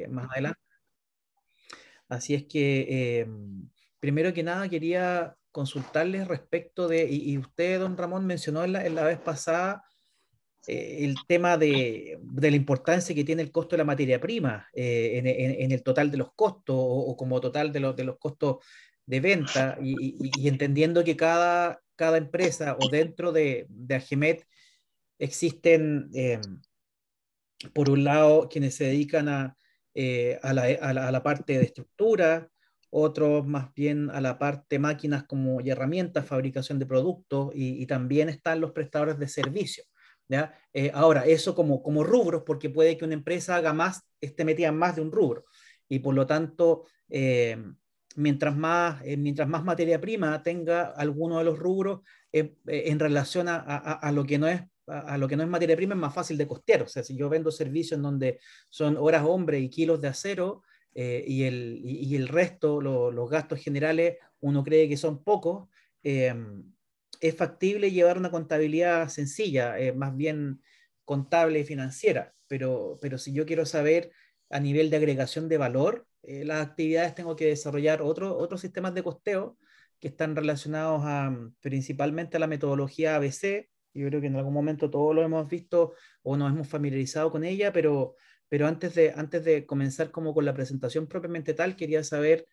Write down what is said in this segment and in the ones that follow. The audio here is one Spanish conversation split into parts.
más adelante. Así es que, primero que nada, quería consultarles respecto de, y usted, don Ramón, mencionó en la vez pasada el tema de la importancia que tiene el costo de la materia prima en el total de los costos o como total de los costos de venta y entendiendo que cada empresa o dentro de Agemet existen, por un lado, quienes se dedican a la parte de estructura, otros más bien a la parte máquinas como y herramientas, fabricación de productos y también están los prestadores de servicios. ¿Ya? Ahora, eso como rubros, porque puede que una empresa haga más, esté metida en más de un rubro y por lo tanto, mientras más materia prima tenga alguno de los rubros en relación a lo que no es a lo que no es materia prima es más fácil de costear. O sea, si yo vendo servicios en donde son horas hombre y kilos de acero y el resto, los gastos generales, uno cree que son pocos, eh, es factible llevar una contabilidad sencilla, más bien contable y financiera. Pero si yo quiero saber a nivel de agregación de valor, las actividades tengo que desarrollar otros sistemas de costeo que están relacionados principalmente a la metodología ABC. Yo creo que en algún momento todos lo hemos visto o nos hemos familiarizado con ella, pero antes de comenzar como con la presentación propiamente tal, quería saber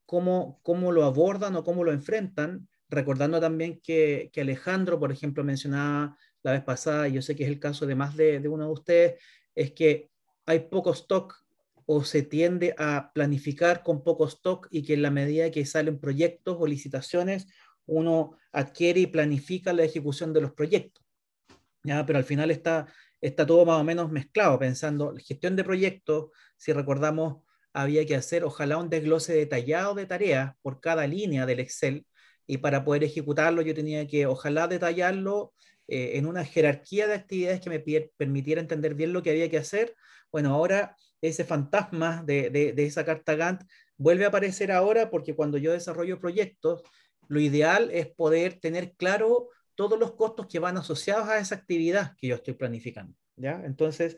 cómo lo abordan o cómo lo enfrentan, recordando también que Alejandro, por ejemplo, mencionaba la vez pasada, y yo sé que es el caso de más de uno de ustedes, es que hay poco stock o se tiende a planificar con poco stock y que en la medida que salen proyectos o licitaciones, uno adquiere y planifica la ejecución de los proyectos. ¿Ya? Pero al final está todo más o menos mezclado, pensando gestión de proyectos, si recordamos, había que hacer ojalá un desglose detallado de tareas por cada línea del Excel y para poder ejecutarlo yo tenía que ojalá detallarlo en una jerarquía de actividades que me permitiera entender bien lo que había que hacer. Bueno, ahora ese fantasma de esa carta Gantt vuelve a aparecer ahora porque cuando yo desarrollo proyectos, lo ideal es poder tener claro todos los costos que van asociados a esa actividad que yo estoy planificando. ¿Ya? Entonces,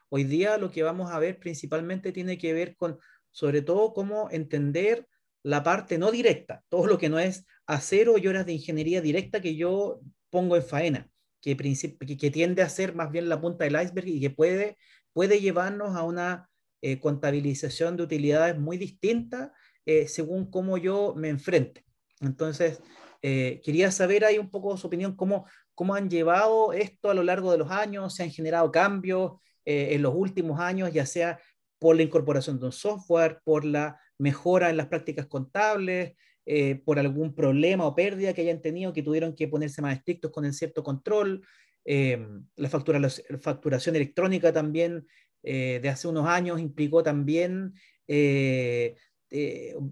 hoy día lo que vamos a ver principalmente tiene que ver con, sobre todo, cómo entender la parte no directa, todo lo que no es acero y horas de ingeniería directa que yo pongo en faena, que tiende a ser más bien la punta del iceberg y que puede llevarnos a una contabilización de utilidades muy distinta según cómo yo me enfrente. Entonces, quería saber ahí un poco su opinión, cómo han llevado esto a lo largo de los años, se han generado cambios en los últimos años, ya sea por la incorporación de un software, por la mejora en las prácticas contables, por algún problema o pérdida que hayan tenido, que tuvieron que ponerse más estrictos con el cierto control, la facturación electrónica también de hace unos años implicó también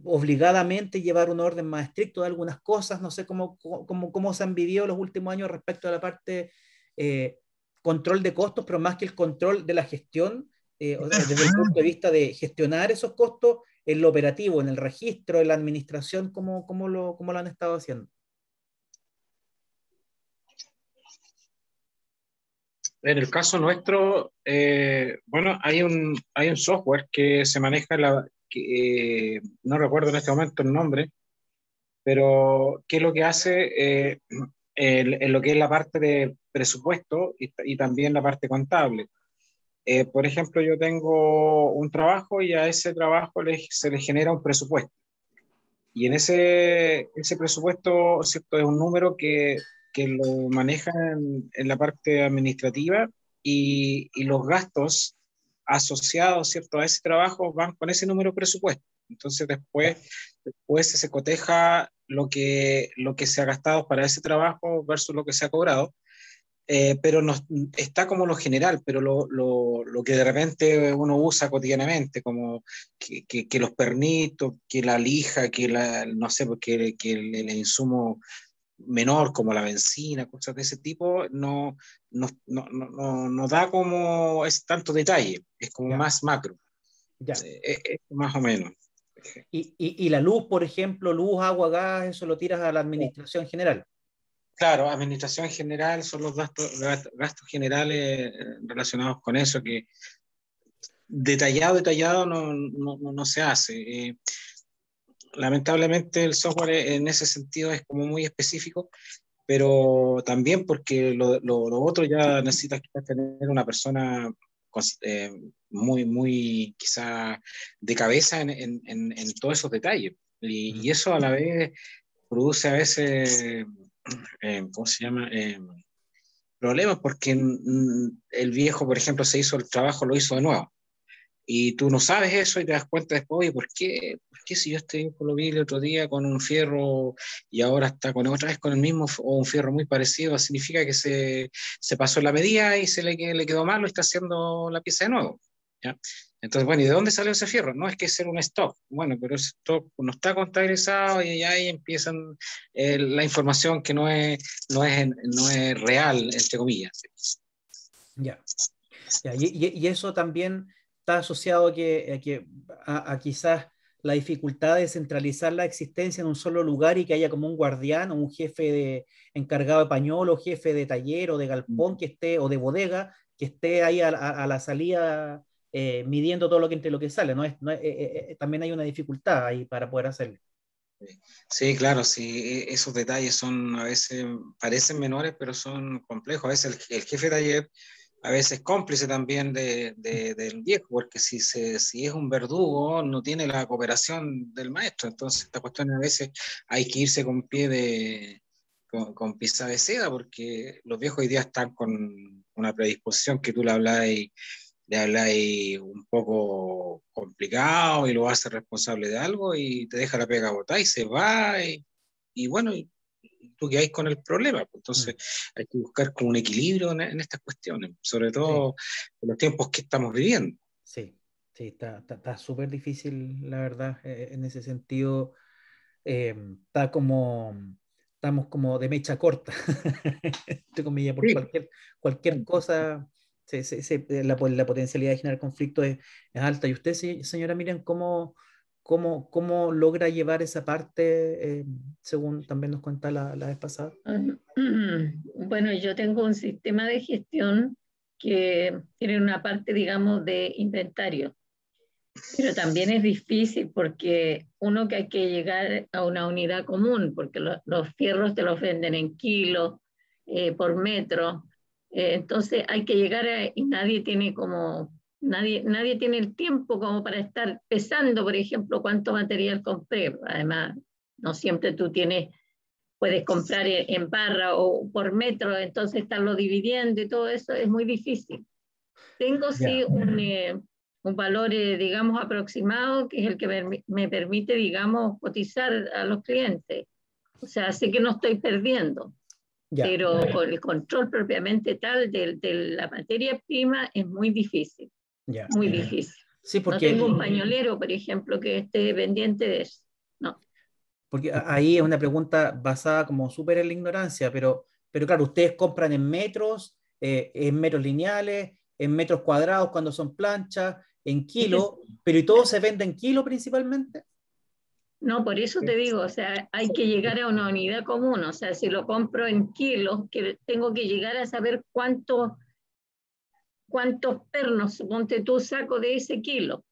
obligadamente llevar un orden más estricto de algunas cosas. No sé cómo se han vivido los últimos años respecto a la parte eh, control de costos, pero más que el control de la gestión, desde el punto de vista de gestionar esos costos en lo operativo, en el registro, en la administración, cómo lo han estado haciendo. En el caso nuestro, bueno, hay un software que se maneja, no recuerdo en este momento el nombre, pero ¿qué es lo que hace en lo que es la parte de presupuesto y también la parte contable? Por ejemplo, yo tengo un trabajo y a ese trabajo se le genera un presupuesto. Y en ese presupuesto, ¿cierto? Es un número que lo manejan en la parte administrativa y los gastos asociados, ¿cierto? A ese trabajo van con ese número de presupuesto. Entonces después se coteja lo que se ha gastado para ese trabajo versus lo que se ha cobrado, pero no, está como lo general, pero lo que de repente uno usa cotidianamente, como que los pernitos, que la lija, no sé, que el insumo menor como la benzina, cosas de ese tipo, no da como es tanto detalle, es como Ya, más macro, ya. más o menos. Y la luz, por ejemplo, luz, agua, gas, eso lo tiras a la administración general. Claro, administración general son los gastos generales relacionados con eso, que detallado no se hace. Lamentablemente el software en ese sentido es como muy específico, pero también porque lo otro ya necesitas quizás tener una persona eh, muy quizá de cabeza en todos esos detalles. Y eso a la vez produce a veces, ¿cómo se llama? Problemas porque el viejo, por ejemplo, se hizo el trabajo, lo hizo de nuevo. Y tú no sabes eso y te das cuenta después, oye, ¿por qué si yo este viejo lo vi el otro día con un fierro y ahora está con otra vez con el mismo o un fierro muy parecido? Significa que se pasó la medida y le quedó malo y está haciendo la pieza de nuevo. ¿Ya? Entonces, bueno, ¿y de dónde salió ese fierro? No es que sea un stock. Bueno, pero ese stock no está contabilizado y ahí empiezan la información que no es real, entre comillas. Ya. Ya, y eso también está asociado a quizás la dificultad de centralizar la existencia en un solo lugar y que haya como un guardián o un encargado de pañuelo, jefe de taller o de galpón que esté, o de bodega, que esté ahí a la salida midiendo todo lo que entre lo que sale, ¿no? También hay una dificultad ahí para poder hacerlo. Sí, claro, sí, esos detalles son a veces, parecen menores, pero son complejos. A veces el jefe de taller, a veces es cómplice también del viejo, porque si es un verdugo, no tiene la cooperación del maestro. Entonces, esta cuestión a veces hay que irse con pieza de seda, porque los viejos hoy día están con una predisposición que tú le habláis un poco complicado y lo hace responsable de algo y te deja la pega botada y se va y bueno, y tú quedáis con el problema. Mm, Entonces hay que buscar como un equilibrio en estas cuestiones, sobre sí, todo en los tiempos que estamos viviendo. sí, sí, está súper difícil, la verdad, en ese sentido. eh, está como, estamos como de mecha corta, entre comillas, por Sí. cualquier cosa, la potencialidad de generar conflicto es alta. ¿Y usted, señora Miriam, cómo logra llevar esa parte, según también nos cuenta la vez pasada? Bueno, yo tengo un sistema de gestión que tiene una parte, digamos, de inventario, pero también es difícil porque uno que hay que llegar a una unidad común, porque los fierros te los venden en kilos, por metro, entonces hay que llegar y nadie tiene el tiempo como para estar pesando, por ejemplo, cuánto material compré. Además, no siempre tú puedes comprar en barra o por metro, entonces estarlo dividiendo y todo eso es muy difícil. Tengo sí Ya, un valor, digamos, aproximado, que es el que me permite, digamos, cotizar a los clientes. O sea, sé que no estoy perdiendo, ya, pero con el control propiamente tal de la materia prima es muy difícil, ya. muy difícil. Sí, No tengo un pañolero, por ejemplo, que esté pendiente de eso. No. porque ahí es una pregunta basada como súper en la ignorancia, pero claro, ustedes compran en metros lineales, en metros cuadrados cuando son planchas, en Es que kilos, pero ¿y todo se vende en kilo principalmente? no, por eso te digo, o sea, hay que llegar a una unidad común, o sea, si lo compro en kilos, que tengo que llegar a saber cuántos pernos, suponte tú, saco de ese kilo,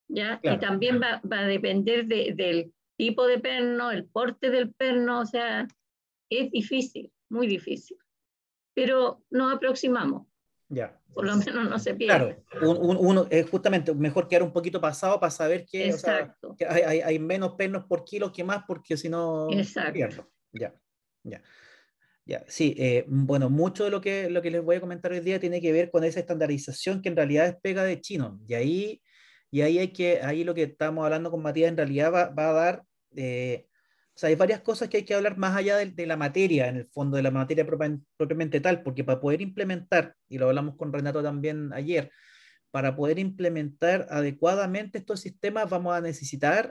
¿ya? Y Claro, también va a depender del tipo de perno, el porte del perno, o sea, es difícil, muy difícil, pero nos aproximamos, ya. por lo menos no se Claro, pierde. uno es justamente mejor quedar un poquito pasado para saber que, o sea, Exacto, que hay menos pernos por kilo que más, porque si no, exacto. pierdo. Ya, ya. Ya, sí, bueno, mucho de lo que les voy a comentar hoy día tiene que ver con esa estandarización que en realidad es pega de chino. Ahí lo que estamos hablando con Matías en realidad va a dar, o sea, hay varias cosas que hay que hablar más allá de la materia, en el fondo, de la materia propiamente tal, porque para poder implementar, y lo hablamos con Renato también ayer, para poder implementar adecuadamente estos sistemas vamos a necesitar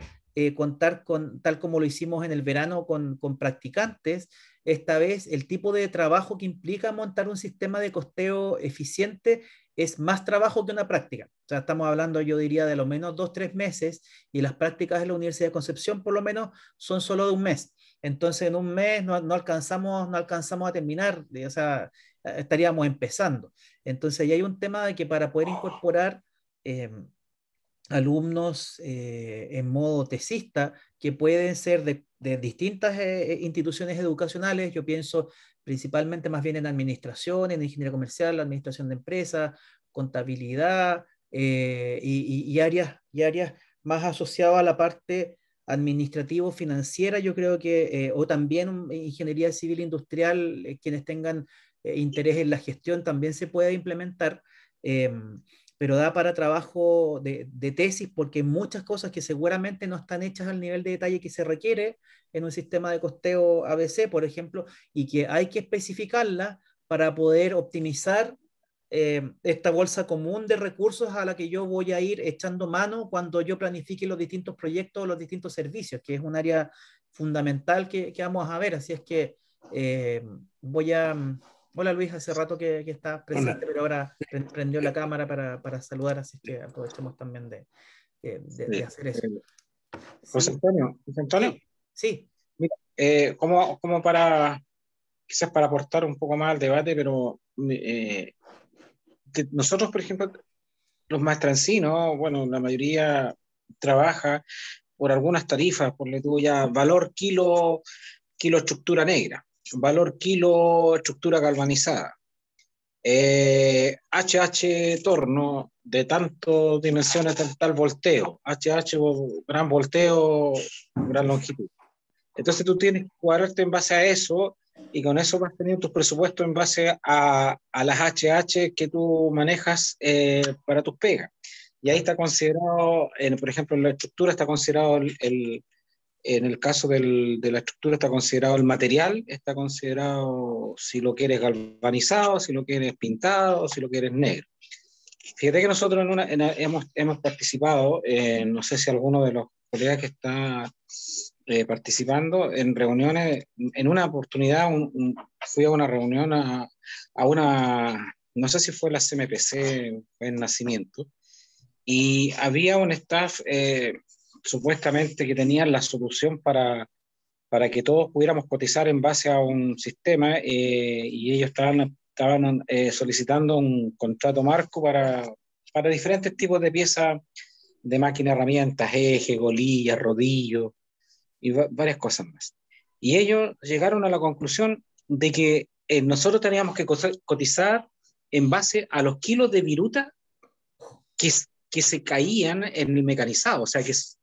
contar con, tal como lo hicimos en el verano, con practicantes, esta vez el tipo de trabajo que implica montar un sistema de costeo eficiente es más trabajo que una práctica. O sea, estamos hablando, yo diría, de lo menos 2, 3 meses y las prácticas de la Universidad de Concepción por lo menos son solo de un mes. Entonces, en un mes no alcanzamos a terminar, o sea, estaríamos empezando. Entonces, ya hay un tema de que para poder incorporar alumnos en modo tesista que pueden ser de distintas instituciones educacionales. Yo pienso principalmente más bien en administración, en ingeniería comercial, administración de empresas, contabilidad y áreas más asociadas a la parte administrativo-financiera, yo creo que, o también ingeniería civil industrial, quienes tengan interés en la gestión también se puede implementar. Eh, pero da para trabajo de tesis porque hay muchas cosas que seguramente no están hechas al nivel de detalle que se requiere en un sistema de costeo ABC, por ejemplo, y que hay que especificarla para poder optimizar esta bolsa común de recursos a la que yo voy a ir echando mano cuando yo planifique los distintos proyectos, los distintos servicios, que es un área fundamental que vamos a ver. Así es que voy a... Hola Luis, hace rato que estás presente, pero ahora prendió la cámara para saludar, así que aprovechemos también de hacer eso. José Antonio, Sí, sí. mira, como quizás para aportar un poco más al debate, pero nosotros, por ejemplo, los maestrancinos, bueno, la mayoría trabaja por algunas tarifas, por la tuya, valor kilo estructura negra, valor kilo estructura galvanizada, HH torno de tantas dimensiones, tal volteo, HH gran volteo, gran longitud. Entonces tú tienes que cuadrarte en base a eso y con eso vas teniendo tus presupuestos en base a las HH que tú manejas para tus pegas. Y ahí está considerado, por ejemplo, en la estructura está considerado en el caso de la estructura está considerado el material, está considerado si lo quieres galvanizado, si lo quieres pintado, si lo quieres negro. Fíjate que nosotros hemos participado, no sé si alguno de los colegas que está participando en reuniones, en una oportunidad fui a una reunión no sé si fue la CMPC en Nacimiento, y había un staff supuestamente que tenían la solución para que todos pudiéramos cotizar en base a un sistema y ellos estaban solicitando un contrato marco para diferentes tipos de piezas de máquina, herramientas, eje, golillas, rodillos y varias cosas más. Y ellos llegaron a la conclusión de que nosotros teníamos que cotizar en base a los kilos de viruta que se caían en el mecanizado. O sea, si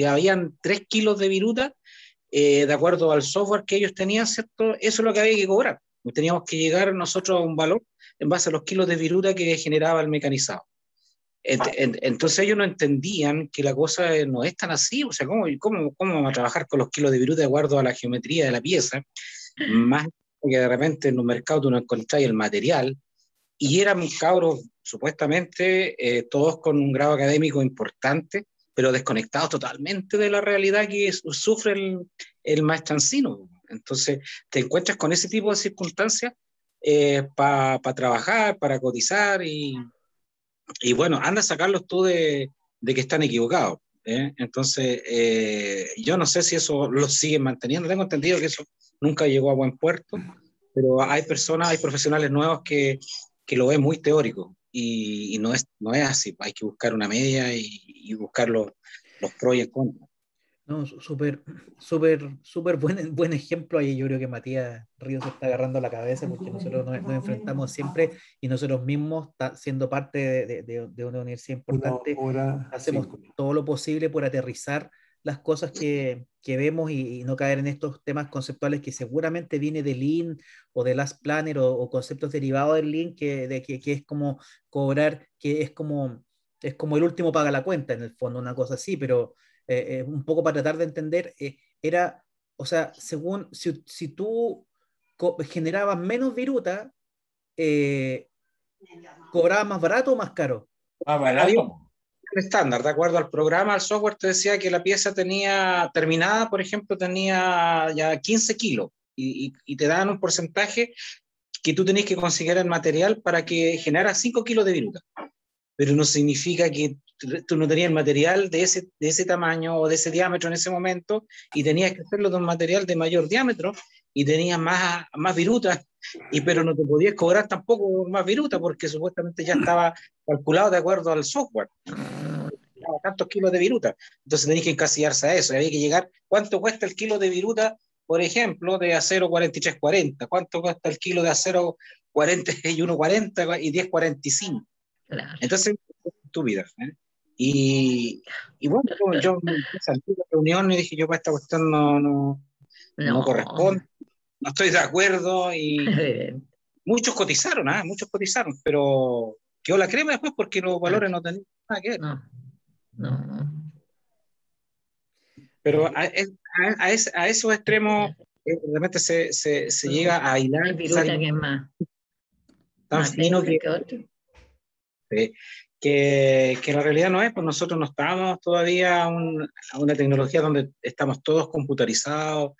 habían 3 kilos de viruta, de acuerdo al software que ellos tenían, ¿cierto? Eso es lo que había que cobrar. Teníamos que llegar nosotros a un valor en base a los kilos de viruta que generaba el mecanizado. Entonces ellos no entendían que la cosa no es tan así. O sea, ¿cómo vamos a trabajar con los kilos de viruta de acuerdo a la geometría de la pieza? Más que de repente en un mercado tú no encontráis el material. Y eran cabros, supuestamente, todos con un grado académico importante, pero desconectados totalmente de la realidad que sufre el maestrancino. Entonces, te encuentras con ese tipo de circunstancias para trabajar, para cotizar, y bueno, anda a sacarlos tú de que están equivocados. Entonces, yo no sé si eso lo siguen manteniendo. Tengo entendido que eso nunca llegó a buen puerto, pero hay profesionales nuevos que lo ven muy teórico y no es así. Hay que buscar una media y buscar los pros y el contra. No, súper buen ejemplo ahí. Yo creo que Matías Ríos se está agarrando la cabeza porque nosotros nos enfrentamos siempre y nosotros mismos, siendo parte de una universidad importante, hacemos todo lo posible por aterrizar las cosas que vemos y no caer en estos temas conceptuales que seguramente viene del Lean o de Last Planner o conceptos derivados del Lean que es como cobrar, que es como el último paga la cuenta en el fondo, una cosa así, pero un poco para tratar de entender, o sea, según, si tú generabas menos viruta, ¿cobrabas más barato o más caro? Más barato. Estándar, de acuerdo al programa, al software te decía que la pieza terminada, por ejemplo, tenía ya 15 kilos y te dan un porcentaje que tú tenés que conseguir el material para que generara 5 kilos de viruta. Pero no significa que tú no tenías el material de ese tamaño o de ese diámetro en ese momento y tenías que hacerlo de un material de mayor diámetro y tenías más virutas, pero no te podías cobrar tampoco más viruta porque supuestamente ya estaba calculado de acuerdo al software. Tantos kilos de viruta. Entonces tenías que encasillarse a eso. Y había que llegar, ¿cuánto cuesta el kilo de viruta, por ejemplo, de acero 4340? ¿Cuánto cuesta el kilo de acero 4140 y 1045? Claro. Entonces, estúpida. ¿Eh? Y bueno, yo salí de la reunión y dije, yo para esta cuestión no corresponde, no estoy de acuerdo, y muchos cotizaron, muchos cotizaron, pero quedó la crema después porque los valores no tenían nada que ver. No. Pero a esos extremos realmente se llega a hilar. Hay viruta que es más fino que otro. Que la realidad no es, pues nosotros no estábamos todavía a una tecnología donde estamos todos computarizados,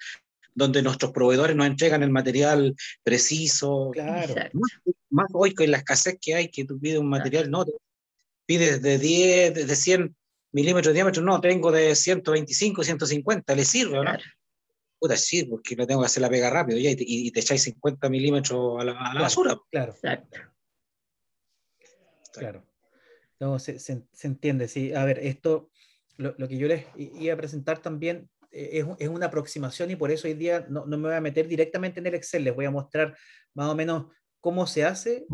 donde nuestros proveedores nos entregan el material preciso. Claro. Más hoy con la escasez que hay, que tú pides un material, no, pides de 10, de 100 milímetros de diámetro, no, tengo de 125, 150, ¿le sirve o no? Puta, sí, porque no tengo que hacer la pega rápido ya, y te echáis 50 milímetros a la basura. Claro. Exacto. Claro. No, se entiende, sí. A ver, esto, lo que yo les iba a presentar también es una aproximación, y por eso hoy día no me voy a meter directamente en el Excel, les voy a mostrar más o menos cómo se hace,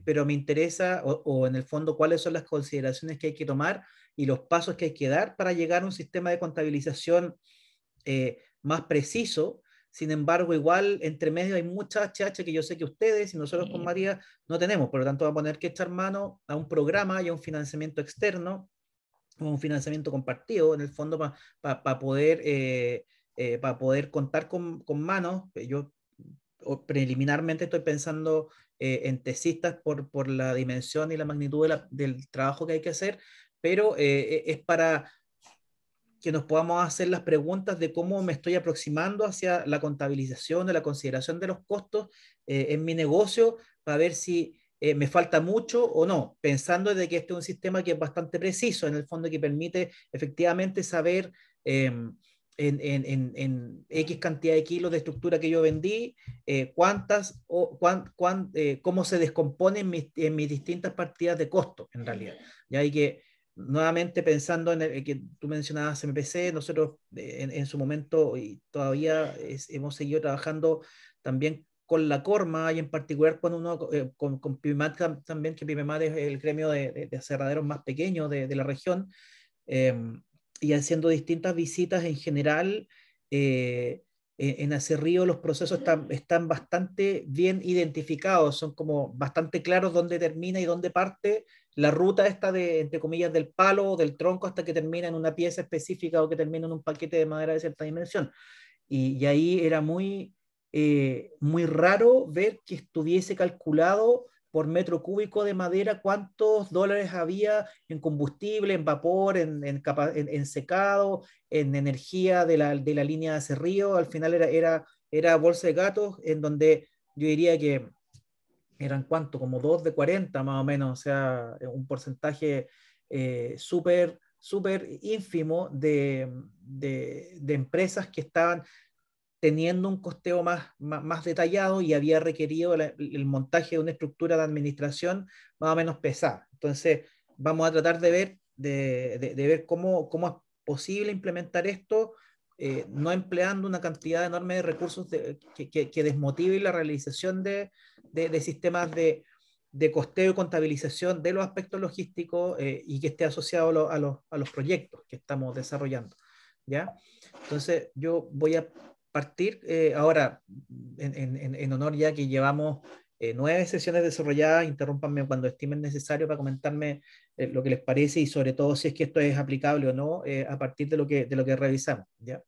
pero me interesa, o en el fondo, cuáles son las consideraciones que hay que tomar y los pasos que hay que dar para llegar a un sistema de contabilización más preciso. Sin embargo, igual entre medio hay mucha HH que yo sé que ustedes y nosotros con María no tenemos, por lo tanto vamos a tener que echar mano a un programa y a un financiamiento externo, un financiamiento compartido en el fondo para poder contar con manos. Yo preliminarmente estoy pensando en tesistas por la dimensión y la magnitud del trabajo que hay que hacer, pero es para que nos podamos hacer las preguntas de cómo me estoy aproximando hacia la contabilización, de la consideración de los costos en mi negocio, para ver si me falta mucho o no, pensando de que este es un sistema que es bastante preciso, en el fondo, que permite efectivamente saber en X cantidad de kilos de estructura que yo vendí, cómo se descomponen en mis distintas partidas de costo, en realidad. Ya hay que nuevamente pensando en el que tú mencionabas MPC, nosotros en su momento y todavía hemos seguido trabajando también con la Corma, y en particular con PIMEMAT también, que PIMEMAT es el gremio de aserraderos más pequeños de la región, y haciendo distintas visitas en general. En Acerrío los procesos están bastante bien identificados, son como bastante claros dónde termina y dónde parte la ruta esta entre comillas, del palo o del tronco hasta que termina en una pieza específica o que termina en un paquete de madera de cierta dimensión. Y ahí era muy raro ver que estuviese calculado por metro cúbico de madera cuántos dólares había en combustible, en vapor, en secado, en energía de la línea de Acerrío. Al final era bolsa de gatos, en donde yo diría que eran cuánto, como 2 de 40 más o menos, o sea, un porcentaje súper ínfimo de empresas que estaban teniendo un costeo más detallado, y había requerido el montaje de una estructura de administración más o menos pesada. Entonces, vamos a tratar de ver cómo es posible implementar esto, no empleando una cantidad enorme de recursos que desmotive la realización de sistemas de costeo y contabilización de los aspectos logísticos, y que esté asociado a los proyectos que estamos desarrollando. ¿Ya? Entonces, yo voy a partir ahora, en honor ya que llevamos 9 sesiones desarrolladas. Interrúmpanme cuando estimen necesario para comentarme lo que les parece, y sobre todo si es que esto es aplicable o no, a partir de lo que revisamos. ¿Ya?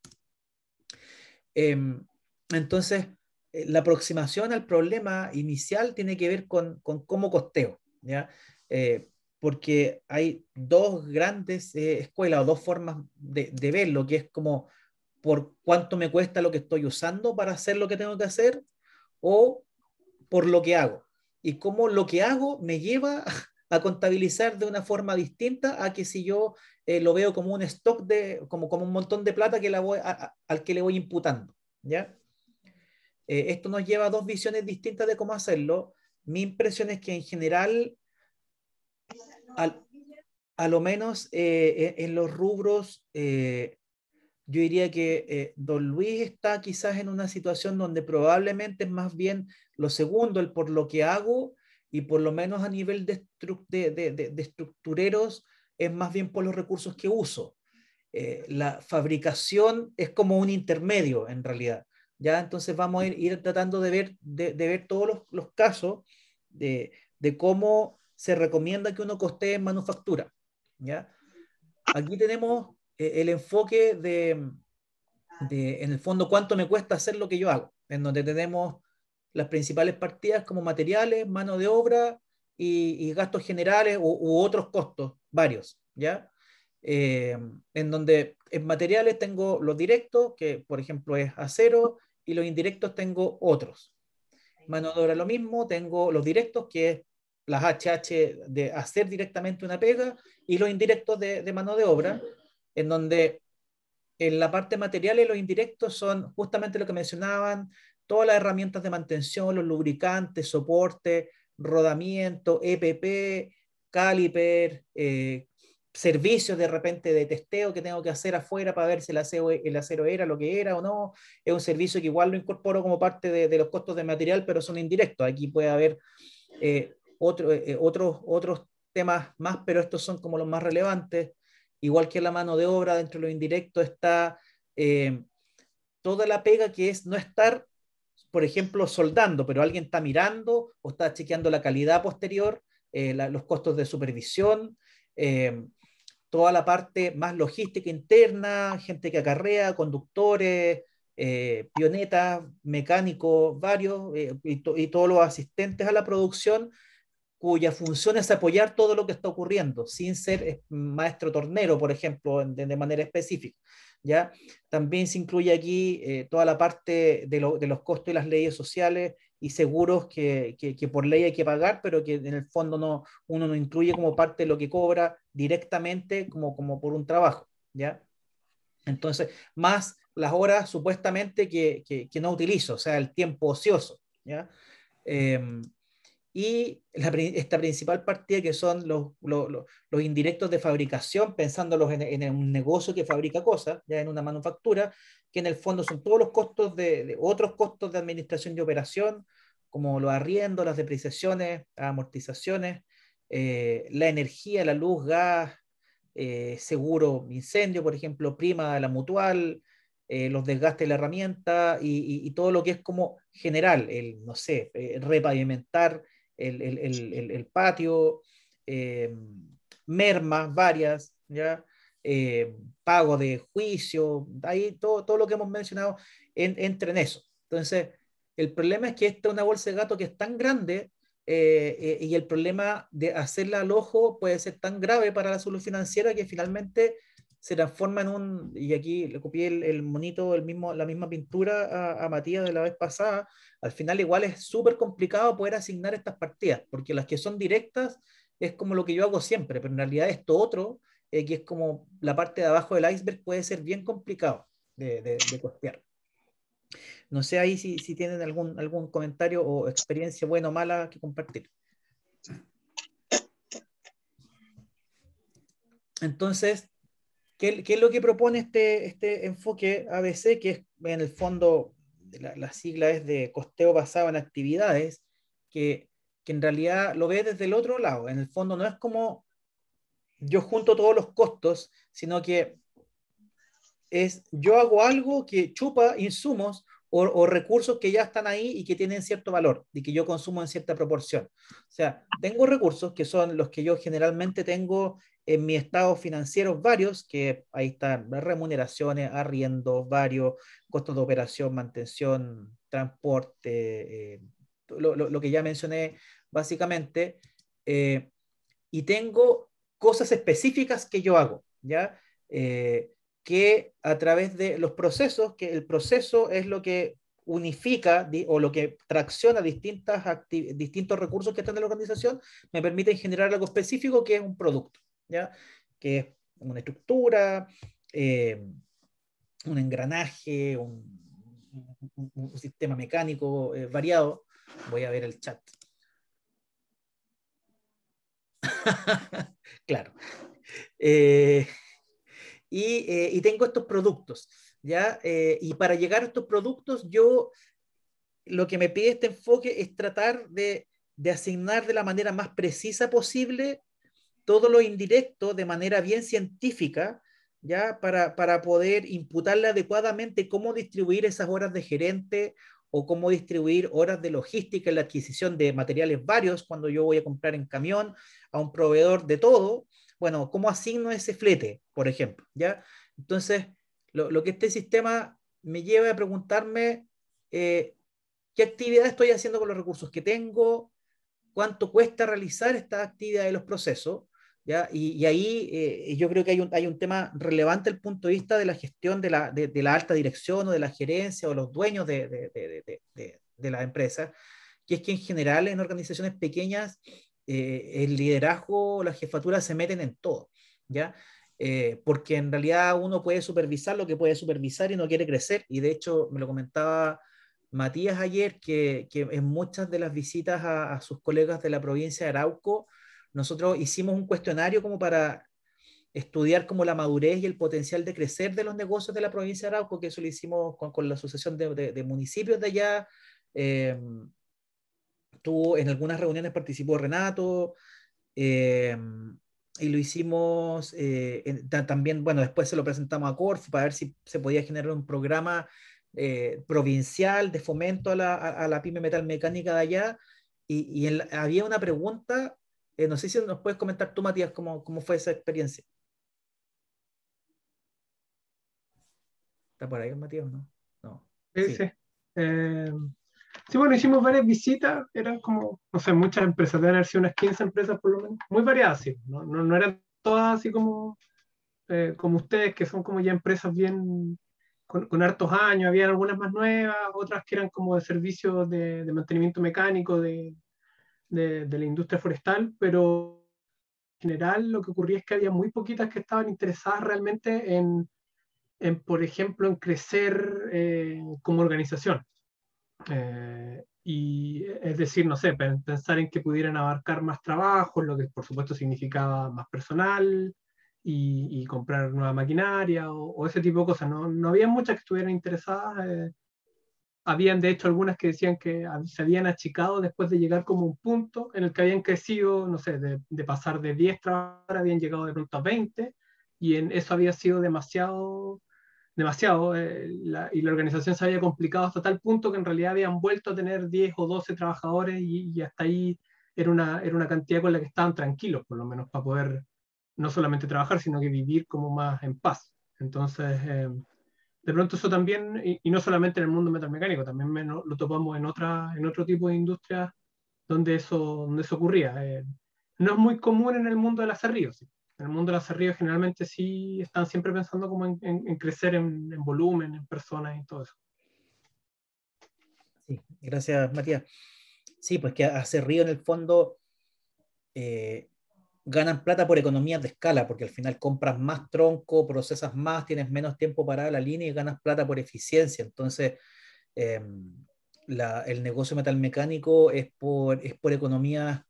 Entonces, la aproximación al problema inicial tiene que ver con cómo costeo. ¿Ya? Porque hay dos grandes escuelas o dos formas de verlo, que es como por cuánto me cuesta lo que estoy usando para hacer lo que tengo que hacer, o por lo que hago. Y cómo lo que hago me lleva a contabilizar de una forma distinta a que si yo lo veo como un stock, como un montón de plata al que le voy imputando. ¿Ya? Esto nos lleva a dos visiones distintas de cómo hacerlo. Mi impresión es que en general, a lo menos en los rubros, yo diría que don Luis está quizás en una situación donde probablemente es más bien lo segundo, el por lo que hago, y por lo menos a nivel de estructureros es más bien por los recursos que uso. La fabricación es como un intermedio en realidad. ¿Ya? Entonces vamos a ir tratando de ver todos los casos de cómo se recomienda que uno costee en manufactura. ¿Ya? Aquí tenemos el enfoque en el fondo, cuánto me cuesta hacer lo que yo hago, en donde tenemos las principales partidas como materiales, mano de obra y gastos generales u otros costos, varios, ¿ya? En donde en materiales tengo los directos, que por ejemplo es acero, y los indirectos tengo otros. Mano de obra lo mismo, tengo los directos, que es las HH de hacer directamente una pega, y los indirectos de mano de obra, en donde en la parte material y los indirectos son justamente lo que mencionaban, todas las herramientas de mantención, los lubricantes, soporte, rodamiento, EPP, caliper, servicios de repente de testeo que tengo que hacer afuera para ver si el acero era lo que era o no. Es un servicio que igual lo incorporo como parte de los costos de material, pero son indirectos. Aquí puede haber otros temas más, pero estos son como los más relevantes. Igual que la mano de obra, dentro de lo indirecto está eh, toda la pega que es no estar, por ejemplo, soldando, pero alguien está mirando o está chequeando la calidad posterior, los costos de supervisión, eh, toda la parte más logística interna, gente que acarrea, conductores, pionetas, mecánicos, varios, y todos los asistentes a la producción, cuya función es apoyar todo lo que está ocurriendo, sin ser maestro tornero, por ejemplo, de manera específica. ¿Ya? También se incluye aquí toda la parte de los costos y las leyes sociales y seguros que por ley hay que pagar, pero que en el fondo uno no incluye como parte de lo que cobra directamente como por un trabajo. ¿Ya? Entonces, más las horas supuestamente que no utilizo, o sea, el tiempo ocioso. ¿Ya? Y esta principal partida que son los indirectos de fabricación, pensándolos en un negocio que fabrica cosas, ya en una manufactura, que en el fondo son todos los costos de otros costos de administración y operación, como los arriendos, las depreciaciones, las amortizaciones, la energía, la luz, gas, seguro, incendio, por ejemplo, prima de la mutual, los desgastes de la herramienta y todo lo que es como general, no sé, repavimentar el patio, eh, mermas varias, ¿ya? Pago de juicio, ahí todo lo que hemos mencionado entra en eso. Entonces, el problema es que esta es una bolsa de gato que es tan grande y el problema de hacerla al ojo puede ser tan grave para la salud financiera que finalmente se transforma en y aquí le copié el monito, la misma pintura a Matías de la vez pasada. Al final igual es súper complicado poder asignar estas partidas, porque las que son directas es como lo que yo hago siempre, pero en realidad esto otro, que es como la parte de abajo del iceberg, puede ser bien complicado de costear. No sé ahí si tienen algún comentario o experiencia buena o mala que compartir. Entonces, ¿qué es lo que propone este enfoque ABC? Que es en el fondo, la sigla es de costeo basado en actividades, que en realidad lo ve desde el otro lado. En el fondo no es como yo junto todos los costos, sino que es yo hago algo que chupa insumos o recursos que ya están ahí y que tienen cierto valor y que yo consumo en cierta proporción. O sea, tengo recursos que son los que yo generalmente tengo en mi estado financiero varios, que ahí están remuneraciones, arriendos, varios, costos de operación, mantención, transporte, lo que ya mencioné básicamente, y tengo cosas específicas que yo hago, ¿ya? Que a través de los procesos, que el proceso es lo que unifica o lo que tracciona distintos recursos que están en la organización, me permite generar algo específico que es un producto, ¿ya? Que es una estructura, un engranaje, un sistema mecánico variado. Voy a ver el chat. Claro. Y tengo estos productos, ¿ya? Y para llegar a estos productos, yo lo que me pide este enfoque es tratar de asignar de la manera más precisa posible todo lo indirecto de manera bien científica, ¿ya? Para poder imputarle adecuadamente cómo distribuir esas horas de gerente o cómo distribuir horas de logística en la adquisición de materiales varios cuando yo voy a comprar en camión a un proveedor de todo. Bueno, ¿cómo asigno ese flete, por ejemplo? ¿Ya? Entonces, lo que este sistema me lleva a preguntarme qué actividad estoy haciendo con los recursos que tengo, cuánto cuesta realizar esta actividad de los procesos, ¿ya? Y ahí yo creo que hay un tema relevante desde el punto de vista de la gestión de la alta dirección o de la gerencia o los dueños de la empresa, que es que en general en organizaciones pequeñas el liderazgo, la jefatura se meten en todo, ¿ya? Porque en realidad uno puede supervisar lo que puede supervisar y no quiere crecer, y de hecho me lo comentaba Matías ayer, que en muchas de las visitas a sus colegas de la provincia de Arauco, nosotros hicimos un cuestionario como para estudiar como la madurez y el potencial de crecer de los negocios de la provincia de Arauco, que eso lo hicimos con la Asociación de Municipios de allá. Eh, en algunas reuniones participó Renato, eh, y lo hicimos también, bueno, después se lo presentamos a Corfo para ver si se podía generar un programa provincial de fomento a la pyme metalmecánica de allá. Había una pregunta, no sé si nos puedes comentar tú, Matías, cómo fue esa experiencia. ¿Está por ahí, Matías, o no? No. Sí, Sí. sí. Eh, sí, bueno, hicimos varias visitas, eran como, no sé, muchas empresas, deben haber sido unas 15 empresas por lo menos, muy variadas, sí, no eran todas así como ustedes, que son como ya empresas bien, con hartos años, había algunas más nuevas, otras que eran como de servicios de mantenimiento mecánico de la industria forestal, pero en general lo que ocurría es que había muy poquitas que estaban interesadas realmente por ejemplo, en crecer como organización. Y es decir, no sé, pensar en que pudieran abarcar más trabajo, lo que por supuesto significaba más personal y comprar nueva maquinaria o ese tipo de cosas. No había muchas que estuvieran interesadas. Habían de hecho algunas que decían que se habían achicado después de llegar como un punto en el que habían crecido, no sé, de pasar de 10 trabajadores, habían llegado de pronto a 20 y en eso había sido demasiado, y la organización se había complicado hasta tal punto que en realidad habían vuelto a tener 10 o 12 trabajadores y hasta ahí era una cantidad con la que estaban tranquilos, por lo menos para poder no solamente trabajar, sino que vivir como más en paz. Entonces, de pronto eso también, y no solamente en el mundo metalmecánico, también lo topamos en otro tipo de industrias donde eso ocurría. No es muy común en el mundo del acerrío, sí. En el mundo del acerrío generalmente sí están siempre pensando como en crecer en volumen, en personas y todo eso. Sí, gracias, Matías. Sí, pues que hacer río en el fondo eh, ganan plata por economías de escala, porque al final compras más tronco, procesas más, tienes menos tiempo parada la línea y ganas plata por eficiencia. Entonces, eh, el negocio metalmecánico es por economías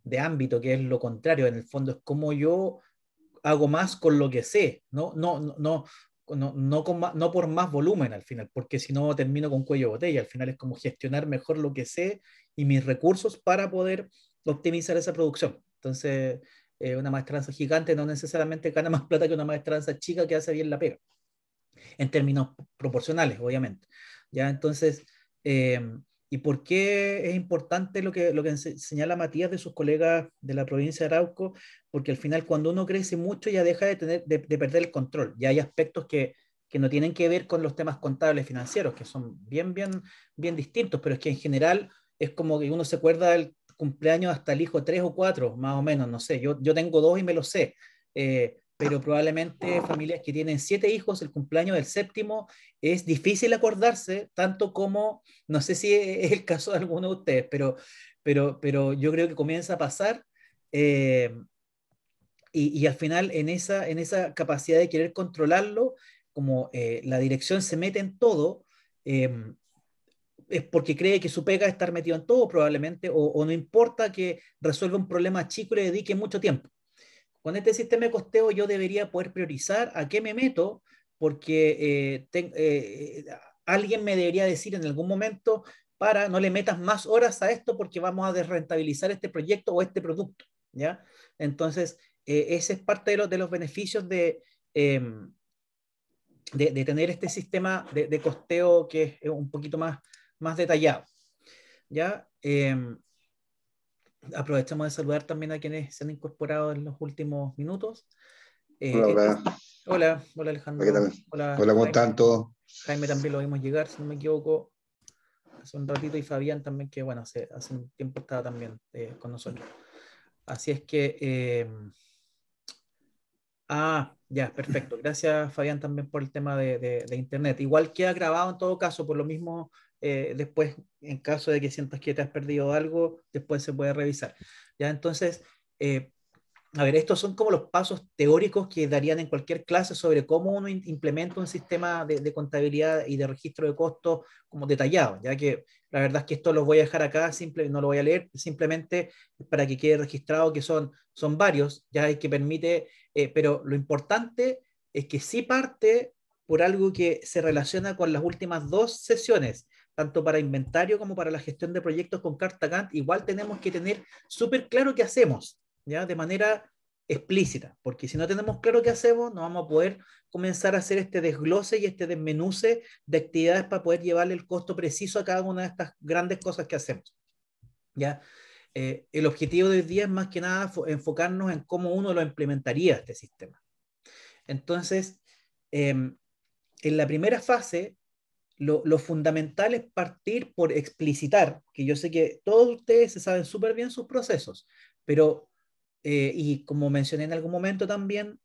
de ámbito, que es lo contrario. En el fondo es como yo hago más con lo que sé, no por más volumen al final, porque si no termino con cuello de botella. Al final es como gestionar mejor lo que sé y mis recursos para poder optimizar esa producción. Entonces, una maestranza gigante no necesariamente gana más plata que una maestranza chica que hace bien la pega, en términos proporcionales, obviamente. ¿Ya? Entonces, ¿y por qué es importante lo que señala Matías de sus colegas de la provincia de Arauco? Porque al final cuando uno crece mucho ya deja de perder el control. Ya hay aspectos que no tienen que ver con los temas contables financieros, que son bien distintos, pero es que en general es como que uno se acuerda del cumpleaños hasta el hijo 3 o 4 más o menos, no sé, yo tengo 2 y me lo sé. Pero probablemente familias que tienen 7 hijos, el cumpleaños del séptimo es difícil acordarse, tanto como, no sé si es el caso de alguno de ustedes, pero yo creo que comienza a pasar, eh, y al final en esa capacidad de querer controlarlo, como la dirección se mete en todo, es porque cree que su pega es estar metido en todo probablemente, o no importa que resuelva un problema chico y le dedique mucho tiempo. Con este sistema de costeo yo debería poder priorizar a qué me meto, porque alguien me debería decir en algún momento, para, no le metas más horas a esto porque vamos a desrentabilizar este proyecto o este producto, ¿ya? Entonces, ese es parte de los beneficios de tener este sistema de costeo que es un poquito más detallado, ¿ya? Aprovechamos de saludar también a quienes se han incorporado en los últimos minutos. Hola, hola. Hola Hola, ¿qué Alejandro. tal? Hola Hola, ¿cómo Jaime. están todos? Jaime también lo vimos llegar, si no me equivoco, hace un ratito, y Fabián también, que bueno, hace un tiempo estaba también con nosotros. Así es que... ya, perfecto. Gracias, Fabián, también por el tema de internet. Igual queda grabado en todo caso, por lo mismo, después, en caso de que sientas que te has perdido algo, después se puede revisar. Ya, entonces, a ver, estos son como los pasos teóricos que darían en cualquier clase sobre cómo uno implementa un sistema de contabilidad y de registro de costos como detallado, ya que la verdad es que esto lo voy a dejar acá, no lo voy a leer, simplemente para que quede registrado que son varios, ya es que permite, pero lo importante es que sí parte por algo que se relaciona con las últimas dos sesiones, tanto para inventario como para la gestión de proyectos con carta Gantt. Igual tenemos que tener súper claro qué hacemos, ¿ya? De manera explícita, porque si no tenemos claro qué hacemos, no vamos a poder comenzar a hacer este desglose y este desmenuce de actividades para poder llevarle el costo preciso a cada una de estas grandes cosas que hacemos, ¿ya? El objetivo de hoy día es más que nada enfocarnos en cómo uno lo implementaría este sistema. Entonces, en la primera fase, lo fundamental es partir por explicitar, que yo sé que todos ustedes se saben súper bien sus procesos, pero, y como mencioné en algún momento también,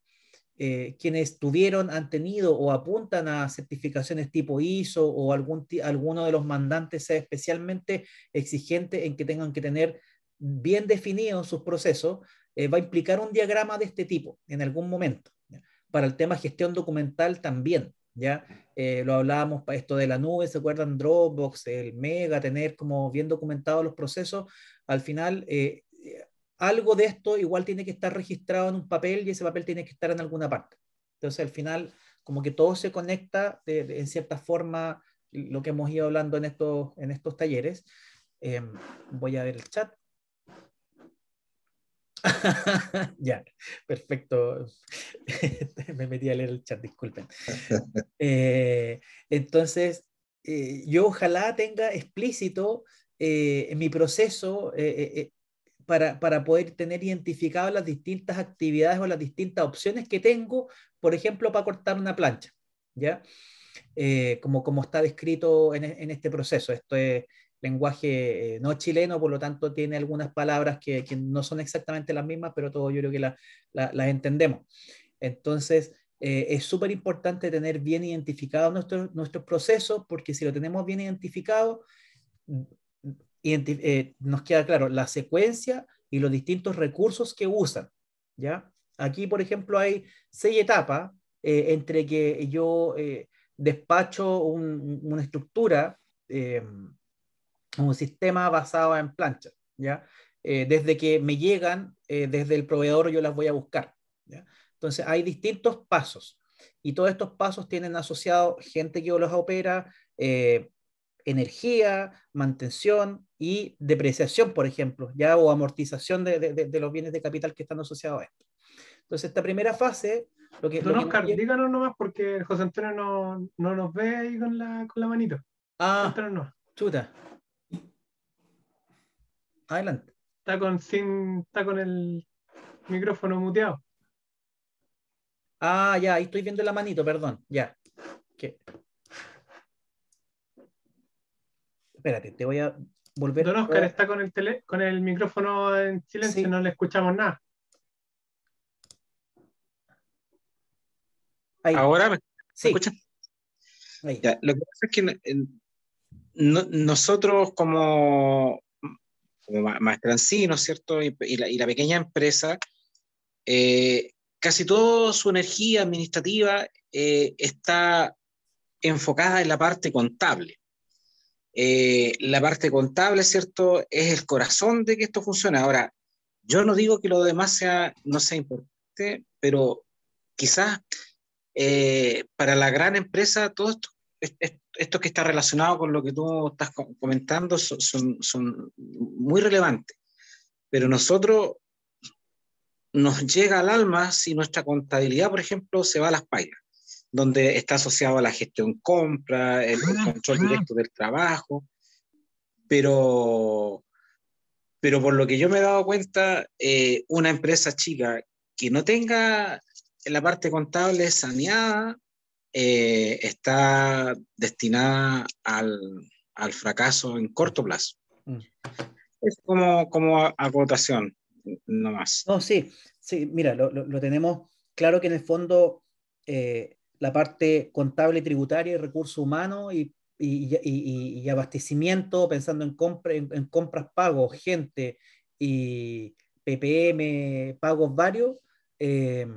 quienes tuvieron, han tenido o apuntan a certificaciones tipo ISO o alguno de los mandantes sea especialmente exigente en que tengan que tener bien definidos sus procesos, va a implicar un diagrama de este tipo en algún momento, ¿ya? Para el tema gestión documental también, ¿ya? Lo hablábamos para esto de la nube, ¿se acuerdan? Dropbox, el Mega, tener como bien documentados los procesos. Al final, algo de esto igual tiene que estar registrado en un papel y ese papel tiene que estar en alguna parte. Entonces, al final, como que todo se conecta en cierta forma, lo que hemos ido hablando en estos talleres. Voy a ver el chat. Ya, perfecto. Me metí a leer el chat, disculpen. Entonces, yo ojalá tenga explícito en mi proceso para poder tener identificadas las distintas actividades o las distintas opciones que tengo, por ejemplo, para cortar una plancha, ¿ya? Como está descrito en este proceso. Esto es lenguaje no chileno, por lo tanto tiene algunas palabras que no son exactamente las mismas, pero todo yo creo que las entendemos. Entonces, es súper importante tener bien identificados nuestros procesos, porque si lo tenemos bien identificado, nos queda claro la secuencia y los distintos recursos que usan, ¿ya? Aquí, por ejemplo, hay 6 etapas entre que yo despacho una estructura, un sistema basado en planchas, ¿ya? Desde que me llegan, desde el proveedor yo las voy a buscar, ¿ya? Entonces, hay distintos pasos y todos estos pasos tienen asociado gente que los opera, energía, mantención y depreciación, por ejemplo, ya, o amortización de los bienes de capital que están asociados a esto. Entonces, esta primera fase, Don Oscar, díganos nomás porque José Antonio no nos ve ahí con la manito. Cuéntanos nomás. Chuta. Adelante. Está con el micrófono muteado. Ya, ahí estoy viendo la manito, perdón. Ya. ¿Qué? Espérate, te voy a volver. Don Oscar está con el micrófono en silencio, sí. No le escuchamos nada. Ahí. ¿Ahora me sí. escuchan? Ahí. Ya, lo que pasa es que nosotros como maestrancinos, ¿cierto? Y la pequeña empresa, casi toda su energía administrativa está enfocada en la parte contable. La parte contable, ¿cierto?, es el corazón de que esto funcione. Ahora, yo no digo que lo demás no sea importante, pero quizás para la gran empresa todo esto que está relacionado con lo que tú estás comentando son muy relevantes. Pero nosotros nos llega al alma si nuestra contabilidad, por ejemplo, se va a las payas, donde está asociado a la gestión compra, el control directo del trabajo, pero, pero por lo que yo me he dado cuenta, una empresa chica que no tenga la parte contable saneada, está destinada al fracaso en corto plazo. Es como acotación, no más. No, sí, sí, mira, lo tenemos claro que en el fondo la parte contable, tributaria y recursos humanos y abastecimiento, pensando en compras, pagos, gente y PPM, pagos varios, eh,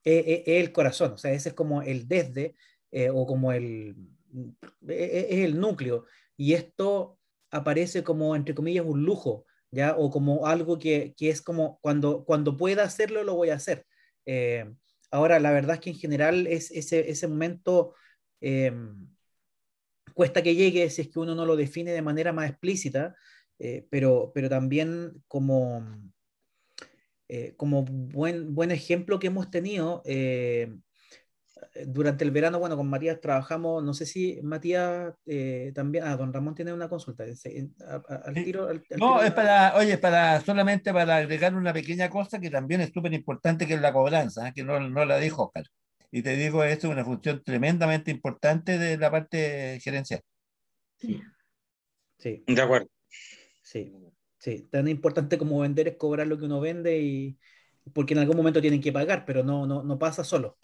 es el corazón, o sea, ese es como el desde o como es el núcleo. Y esto aparece como, entre comillas, un lujo, ¿ya? O como algo que es como cuando pueda hacerlo, lo voy a hacer. Eh, Ahora, la verdad es que en general ese momento eh, cuesta que llegue si es que uno no lo define de manera más explícita, pero también como buen ejemplo que hemos tenido. Durante el verano, bueno, con Matías trabajamos, no sé si Matías también, don Ramón tiene una consulta, al Sí. tiro, al No, tiro. es oye, solamente para agregar una pequeña cosa que también es súper importante, que es la cobranza, que no la dijo Oscar. Y te digo, esto es una función tremendamente importante de la parte gerencial. Sí. Sí, De acuerdo. sí, sí, tan importante como vender es cobrar lo que uno vende y porque en algún momento tienen que pagar, pero no pasa solo.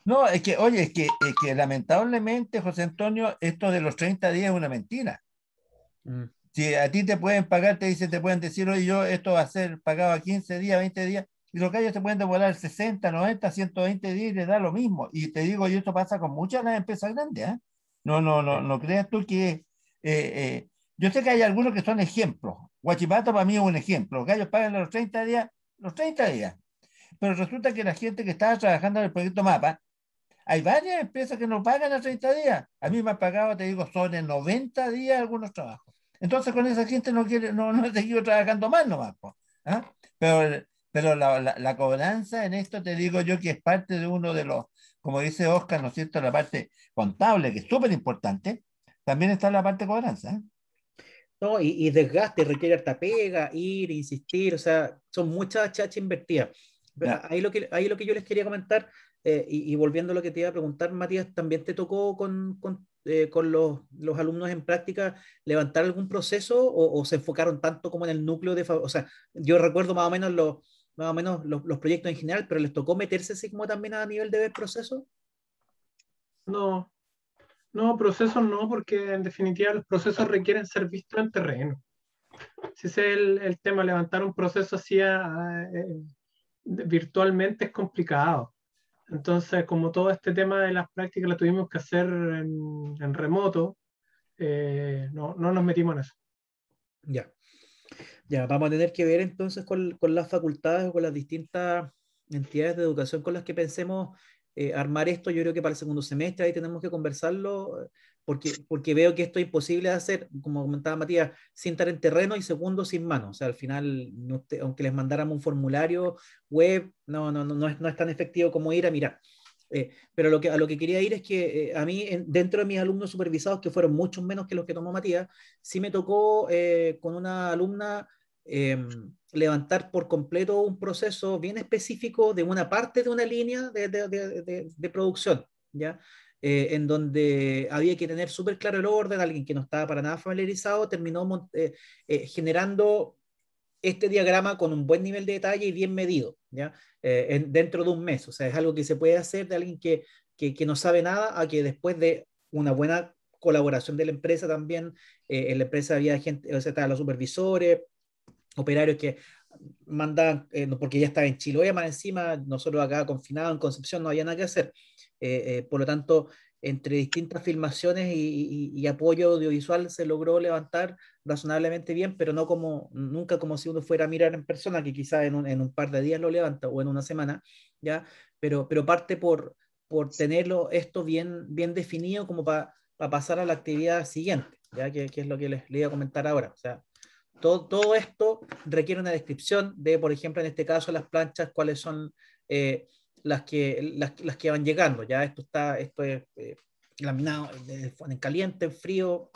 No, es que, oye, es que lamentablemente, José Antonio, esto de los 30 días es una mentira. Mm, Si a ti te pueden pagar, te pueden decir, oye, esto va a ser pagado a 15 días, 20 días, y los gallos te pueden demorar 60, 90, 120 días y les da lo mismo. Y te digo, y esto pasa con muchas de las empresas grandes, ¿eh? sí. No creas tú que... yo sé que hay algunos que son ejemplos. Huachipato para mí es un ejemplo. Los gallos pagan los 30 días. Pero resulta que la gente que estaba trabajando en el proyecto MAPA, hay varias empresas que no pagan a 30 días. A mí me han pagado, te digo, son en 90 días algunos trabajos. Entonces con esa gente no he seguido trabajando más nomás, po, ¿ah? Pero la cobranza en esto te digo yo que es parte de uno de los, como dice Oscar, ¿no es cierto?, la parte contable, que es súper importante, también está la parte cobranza, ¿eh? No, y desgaste, requiere harta pega, ir, insistir, o sea, son muchas chachas invertidas. Ya. Ahí lo que yo les quería comentar, y volviendo a lo que te iba a preguntar, Matías, ¿también te tocó con los alumnos en práctica levantar algún proceso o se enfocaron tanto como en el núcleo o sea, yo recuerdo más o menos los proyectos en general, pero les tocó meterse así como también a nivel de ver procesos? No, no, procesos no, porque en definitiva los procesos requieren ser vistos en terreno. Si ese es el tema, levantar un proceso así virtualmente es complicado. Entonces, como todo este tema de las prácticas lo tuvimos que hacer en remoto, no nos metimos en eso. Ya. Ya, vamos a tener que ver entonces con las facultades o con las distintas entidades de educación con las que pensemos armar esto. Yo creo que para el segundo semestre ahí tenemos que conversarlo, porque veo que esto es imposible de hacer, como comentaba Matías, sin estar en terreno y segundo, sin mano. O sea, al final, aunque les mandáramos un formulario web, no es tan efectivo como ir a mirar. Pero a lo que quería ir es que a mí, dentro de mis alumnos supervisados, que fueron muchos menos que los que tomó Matías, sí me tocó con una alumna levantar por completo un proceso bien específico de una parte de una línea de producción, ¿ya? En donde había que tener súper claro el orden, alguien que no estaba para nada familiarizado terminó generando este diagrama con un buen nivel de detalle y bien medido, ¿ya? Dentro de un mes. O sea, es algo que se puede hacer de alguien que no sabe nada a que después de una buena colaboración de la empresa también, en la empresa había gente, o sea, estaban los supervisores, operarios que mandaban, porque ya estaba en Chiloé más encima, nosotros acá confinados en Concepción no había nada que hacer. Por lo tanto, entre distintas filmaciones y apoyo audiovisual se logró levantar razonablemente bien, pero no como, nunca como si uno fuera a mirar en persona, que quizás en un par de días lo levanta o en una semana, ¿ya? Pero parte por tenerlo esto bien definido como para pasar a la actividad siguiente, ¿ya? Que es lo que les iba a comentar ahora. O sea, todo esto requiere una descripción de, por ejemplo, en este caso, las planchas, cuáles son las que van llegando. Ya esto es laminado en caliente, en frío,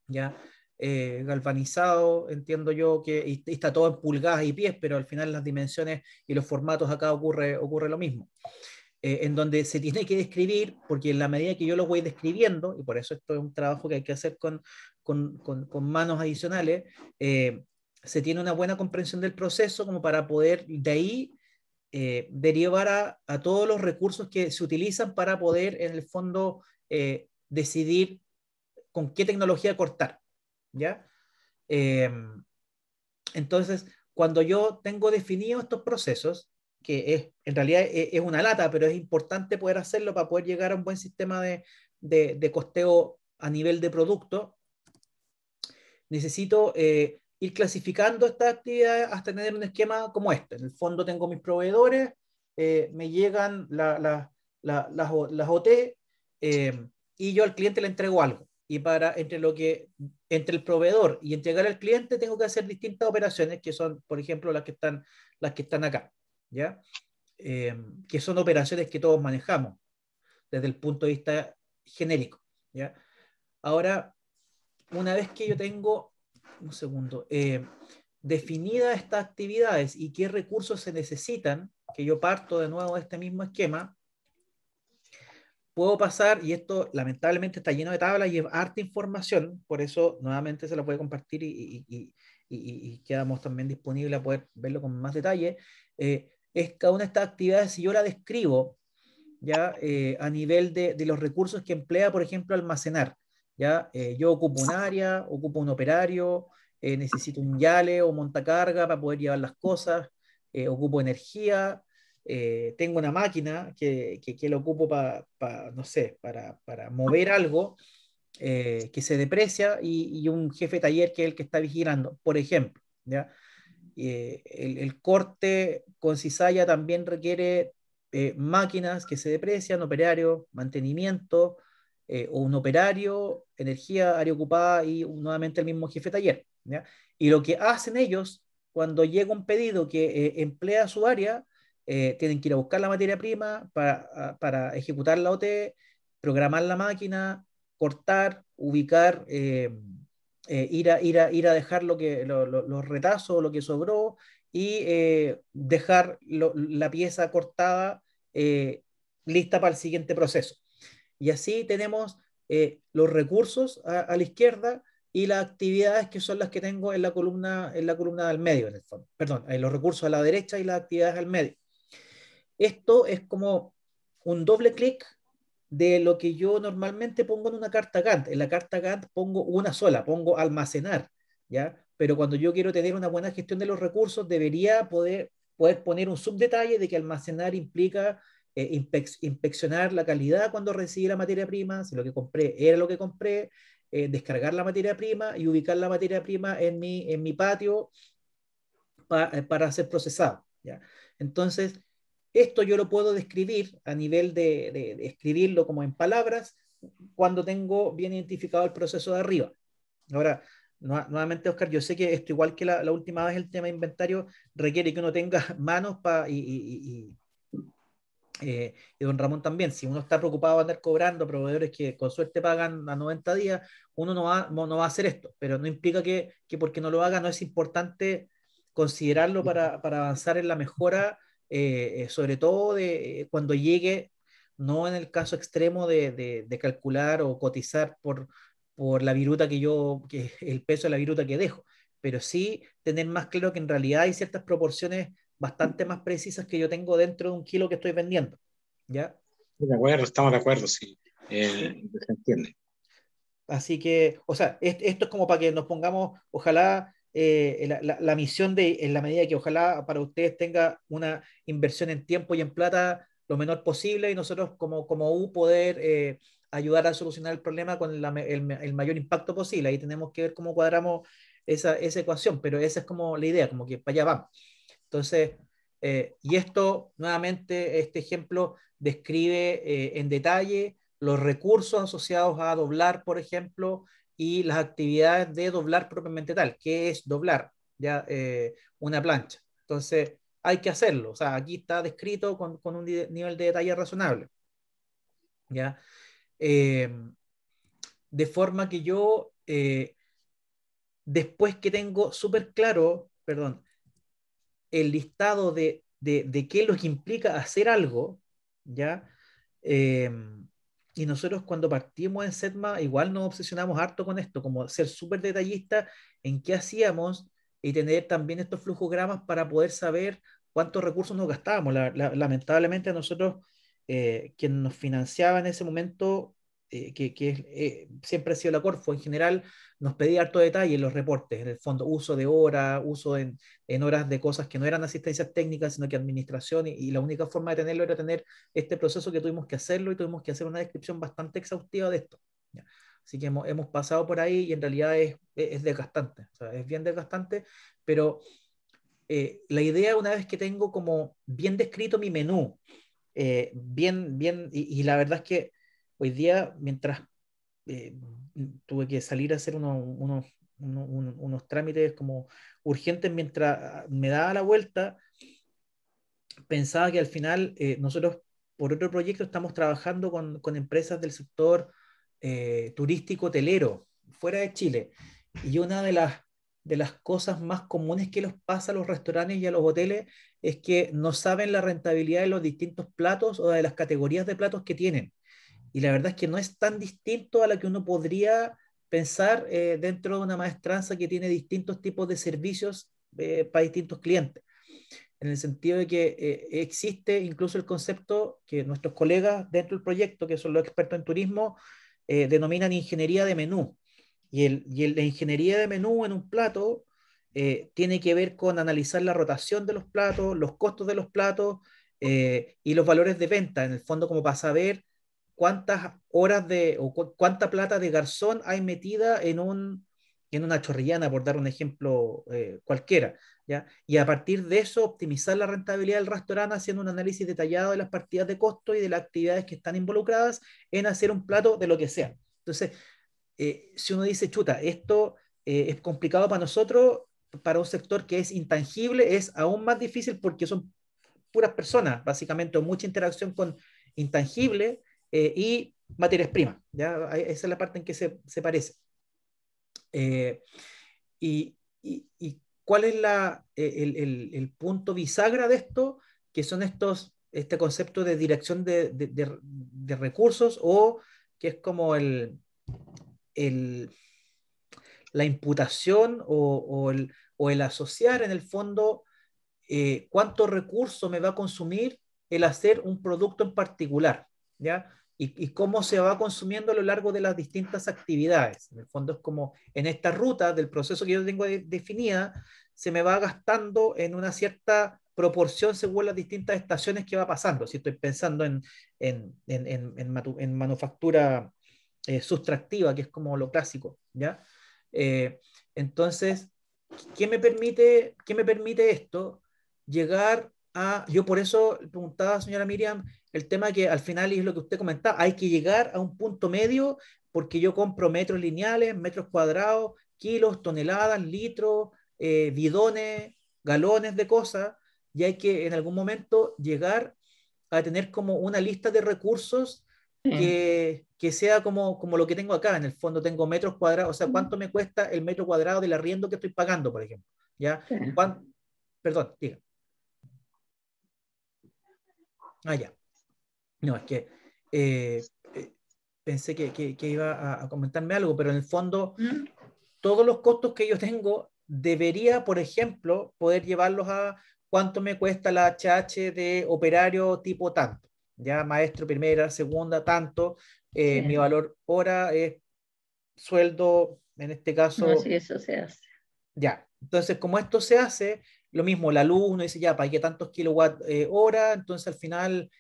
ya galvanizado, entiendo yo que y está todo en pulgadas y pies, pero al final las dimensiones y los formatos acá ocurre lo mismo. En donde se tiene que describir, porque en la medida que yo lo voy describiendo, y por eso esto es un trabajo que hay que hacer con manos adicionales, se tiene una buena comprensión del proceso como para poder de ahí derivar a todos los recursos que se utilizan para poder en el fondo decidir con qué tecnología cortar, ¿ya? Eh, entonces, cuando yo tengo definidos estos procesos, que en realidad es una lata, pero es importante poder hacerlo para poder llegar a un buen sistema de costeo a nivel de producto, necesito ir clasificando estas actividades hasta tener un esquema como este. En el fondo tengo mis proveedores, me llegan las OT y yo al cliente le entrego algo. Y entre el proveedor y entregar al cliente tengo que hacer distintas operaciones que son, por ejemplo, las que están acá, ¿ya? Que son operaciones que todos manejamos desde el punto de vista genérico, ¿ya? Ahora, una vez que yo tengo, un segundo, definidas estas actividades y qué recursos se necesitan, que yo parto de nuevo de este mismo esquema, puedo pasar, y esto lamentablemente está lleno de tablas y es harta información, por eso nuevamente se la puede compartir y quedamos también disponibles a poder verlo con más detalle. Es cada una de estas actividades, si yo la describo, ya a nivel de los recursos que emplea, por ejemplo, almacenar. ¿Ya? Yo ocupo un área, ocupo un operario, necesito un yale o montacarga para poder llevar las cosas, ocupo energía, tengo una máquina que la ocupo no sé, para mover algo que se deprecia y un jefe de taller que es el que está vigilando, por ejemplo. ¿Ya? El corte con cizalla también requiere máquinas que se deprecian, operario, mantenimiento, o un operario, energía, área ocupada y nuevamente el mismo jefe de taller, ¿ya? Y lo que hacen ellos cuando llega un pedido que emplea su área, tienen que ir a buscar la materia prima para ejecutar la OT, programar la máquina, cortar, ubicar, ir a dejar los retazos, lo que sobró, y dejar la pieza cortada lista para el siguiente proceso. Y así tenemos los recursos a la izquierda y las actividades que son las que tengo en la columna del medio, en el fondo. Perdón, los recursos a la derecha y las actividades al medio. Esto es como un doble clic de lo que yo normalmente pongo en una carta Gantt. En la carta Gantt pongo una sola, pongo almacenar, ¿ya? Pero cuando yo quiero tener una buena gestión de los recursos, debería poder poner un subdetalle de que almacenar implica inspeccionar la calidad cuando recibí la materia prima, si lo que compré era lo que compré, descargar la materia prima y ubicar la materia prima en mi patio para ser procesado, ¿ya? Entonces, esto yo lo puedo describir a nivel de escribirlo como en palabras cuando tengo bien identificado el proceso de arriba. Ahora, nuevamente, Oscar, yo sé que esto, igual que la última vez, el tema de inventario requiere que uno tenga manos y don Ramón también. Si uno está preocupado de andar cobrando proveedores que con suerte pagan a 90 días, uno no va a hacer esto, pero no implica que porque no lo haga no es importante considerarlo para avanzar en la mejora, sobre todo cuando llegue, no en el caso extremo de calcular o cotizar por la viruta que el peso de la viruta que dejo, pero sí tener más claro que en realidad hay ciertas proporciones bastante más precisas que yo tengo dentro de un kilo que estoy vendiendo, ¿ya? De acuerdo, estamos de acuerdo, sí. Sí. Se entiende. Así que, o sea, esto es como para que nos pongamos, ojalá, la misión en la medida que ojalá para ustedes tenga una inversión en tiempo y en plata lo menor posible y nosotros como U poder ayudar a solucionar el problema con el mayor impacto posible. Ahí tenemos que ver cómo cuadramos esa ecuación, pero esa es como la idea, como que para allá vamos. Entonces, y esto, nuevamente, este ejemplo describe en detalle los recursos asociados a doblar, por ejemplo, y las actividades de doblar propiamente tal. ¿Qué es doblar? Ya, una plancha. Entonces, hay que hacerlo. O sea, aquí está descrito con un nivel de detalle razonable. ¿Ya? De forma que yo, después que tengo súper claro, perdón, el listado de qué es lo que implica hacer algo, ¿ya? Eh, y nosotros cuando partimos en SETMA igual nos obsesionamos harto con esto, como ser súper detallista en qué hacíamos y tener también estos flujogramas para poder saber cuántos recursos nos gastábamos. Lamentablemente a nosotros, quien nos financiaba en ese momento, siempre ha sido la Corfo en general, nos pedía harto detalle en los reportes, en el fondo, uso de hora, uso en horas de cosas que no eran asistencias técnicas, sino que administración, y la única forma de tenerlo era tener este proceso que tuvimos que hacerlo y tuvimos que hacer una descripción bastante exhaustiva de esto. ¿Ya? Así que hemos pasado por ahí y en realidad es desgastante, o sea, es bien desgastante, pero la idea una vez que tengo como bien descrito mi menú, y la verdad es que hoy día, mientras eh, tuve que salir a hacer unos trámites como urgentes mientras me daba la vuelta, pensaba que al final nosotros por otro proyecto estamos trabajando con empresas del sector turístico hotelero fuera de Chile. Y una de las cosas más comunes que les pasa a los restaurantes y a los hoteles es que no saben la rentabilidad de los distintos platos o de las categorías de platos que tienen. Y la verdad es que no es tan distinto a la que uno podría pensar dentro de una maestranza que tiene distintos tipos de servicios para distintos clientes, en el sentido de que existe incluso el concepto que nuestros colegas dentro del proyecto, que son los expertos en turismo, denominan ingeniería de menú. La ingeniería de menú en un plato tiene que ver con analizar la rotación de los platos, los costos de los platos y los valores de venta, en el fondo como para saber cuántas horas cuánta plata de garzón hay metida en una chorrillana, por dar un ejemplo cualquiera. ¿Ya? Y a partir de eso optimizar la rentabilidad del restaurante haciendo un análisis detallado de las partidas de costo y de las actividades que están involucradas en hacer un plato de lo que sea. Entonces, si uno dice, chuta, esto es complicado para nosotros, para un sector que es intangible, es aún más difícil porque son puras personas, básicamente, o mucha interacción con intangible y materias primas. ¿Ya? Esa es la parte en que se parece. Eh, y cuál es el punto bisagra de esto, que son este concepto de dirección de recursos, o que es como el, la imputación o el asociar en el fondo cuánto recurso me va a consumir el hacer un producto en particular, ¿ya? Y cómo se va consumiendo a lo largo de las distintas actividades. En el fondo es como en esta ruta del proceso que yo tengo definida, se me va gastando en una cierta proporción según las distintas estaciones que va pasando. Si estoy pensando en manufactura sustractiva, que es como lo clásico, ¿ya? Eh, entonces, ¿qué me permite esto? Llegar a, yo por eso preguntaba, señora Miriam, el tema que al final, y es lo que usted comentaba, hay que llegar a un punto medio porque yo compro metros lineales, metros cuadrados, kilos, toneladas, litros, bidones, galones de cosas, y hay que en algún momento llegar a tener como una lista de recursos que sea como lo que tengo acá. En el fondo tengo metros cuadrados, o sea, cuánto me cuesta el metro cuadrado del arriendo que estoy pagando, por ejemplo. ¿Ya? Perdón, diga. Ya. No, es que eh, eh, pensé que iba a comentarme algo, pero en el fondo todos los costos que yo tengo debería, por ejemplo, poder llevarlos a cuánto me cuesta la HH de operario tipo tanto, ya maestro primera, segunda, tanto, mi valor hora es sueldo, en este No, caso, sí, eso se hace. ya. Entonces, como esto se hace, lo mismo, la luz, uno dice, ya, ¿para qué tantos kilowatt hora? Entonces, al final,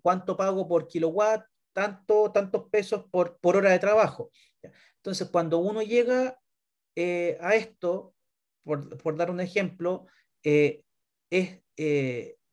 cuánto pago por kilowatt, tantos pesos por hora de trabajo. Entonces, cuando uno llega a esto, por dar un ejemplo, es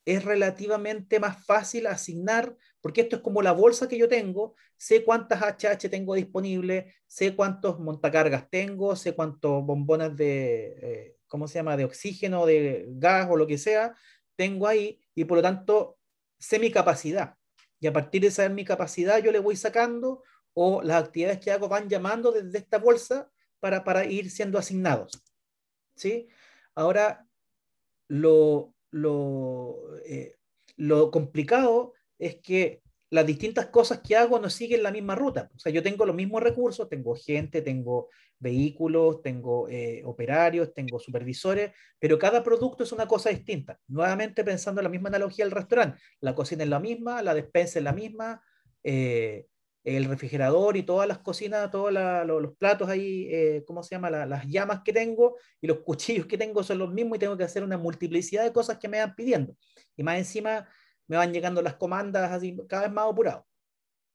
relativamente más fácil asignar, porque esto es como la bolsa que yo tengo, sé cuántas HH tengo disponibles, sé cuántos montacargas tengo, sé cuántos bombones de, ¿cómo se llama?, de oxígeno, de gas o lo que sea, tengo ahí, y por lo tanto sé mi capacidad. Y a partir de saber mi capacidad, yo le voy sacando, o las actividades que hago van llamando desde esta bolsa para ir siendo asignados. ¿Sí? Ahora, lo complicado es que las distintas cosas que hago no siguen la misma ruta. O sea, yo tengo los mismos recursos, tengo gente, tengo vehículos, tengo operarios, tengo supervisores, pero cada producto es una cosa distinta. Nuevamente pensando en la misma analogía del restaurante, la cocina es la misma, la despensa es la misma, eh, el refrigerador y todas las cocinas, todos los platos ahí, ¿cómo se llama? Las llamas que tengo y los cuchillos que tengo son los mismos y tengo que hacer una multiplicidad de cosas que me van pidiendo. Y más encima me van llegando las comandas así cada vez más apurado.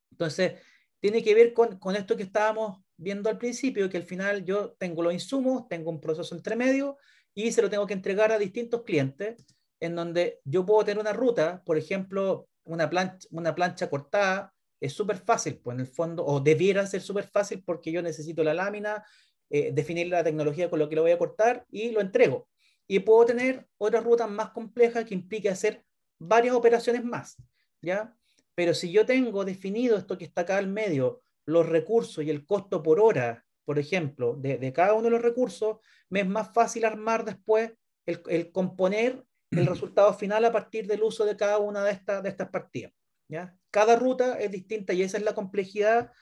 Entonces, tiene que ver con esto que estábamos viendo al principio, que al final yo tengo los insumos, tengo un proceso entre medio y se lo tengo que entregar a distintos clientes, en donde yo puedo tener una ruta, por ejemplo, una plancha cortada, es súper fácil, pues en el fondo, o debiera ser súper fácil porque yo necesito la lámina, definir la tecnología con lo que lo voy a cortar y lo entrego. Y puedo tener otras rutas más complejas que implique hacer varias operaciones más, ¿ya? Pero si yo tengo definido esto que está acá al medio, los recursos y el costo por hora, por ejemplo, de cada uno de los recursos, me es más fácil armar después el componer el resultado final a partir del uso de cada una de estas partidas. ¿Ya? Cada ruta es distinta y esa es la complejidad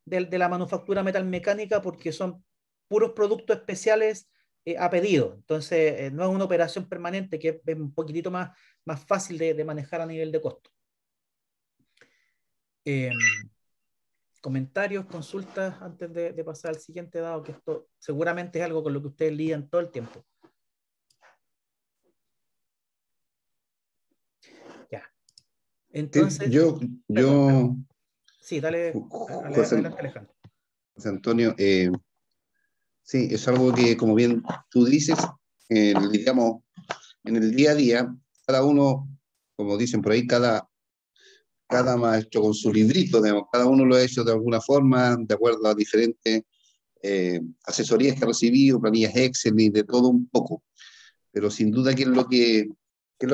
de la manufactura metalmecánica porque son puros productos especiales a pedido. Entonces, no es una operación permanente que es un poquitito más fácil de manejar a nivel de costo. Comentarios, consultas antes de pasar al siguiente, dado que esto seguramente es algo con lo que ustedes lidian todo el tiempo. Ya. Entonces, sí, dale, adelante, Alejandro. José Antonio, sí, es algo que, como bien tú dices, digamos, en el día a día, cada uno, como dicen por ahí, cada maestro con su librito, digamos, cada uno lo ha hecho de alguna forma, de acuerdo a diferentes asesorías que ha recibido, planillas Excel y de todo un poco. Pero sin duda que es lo que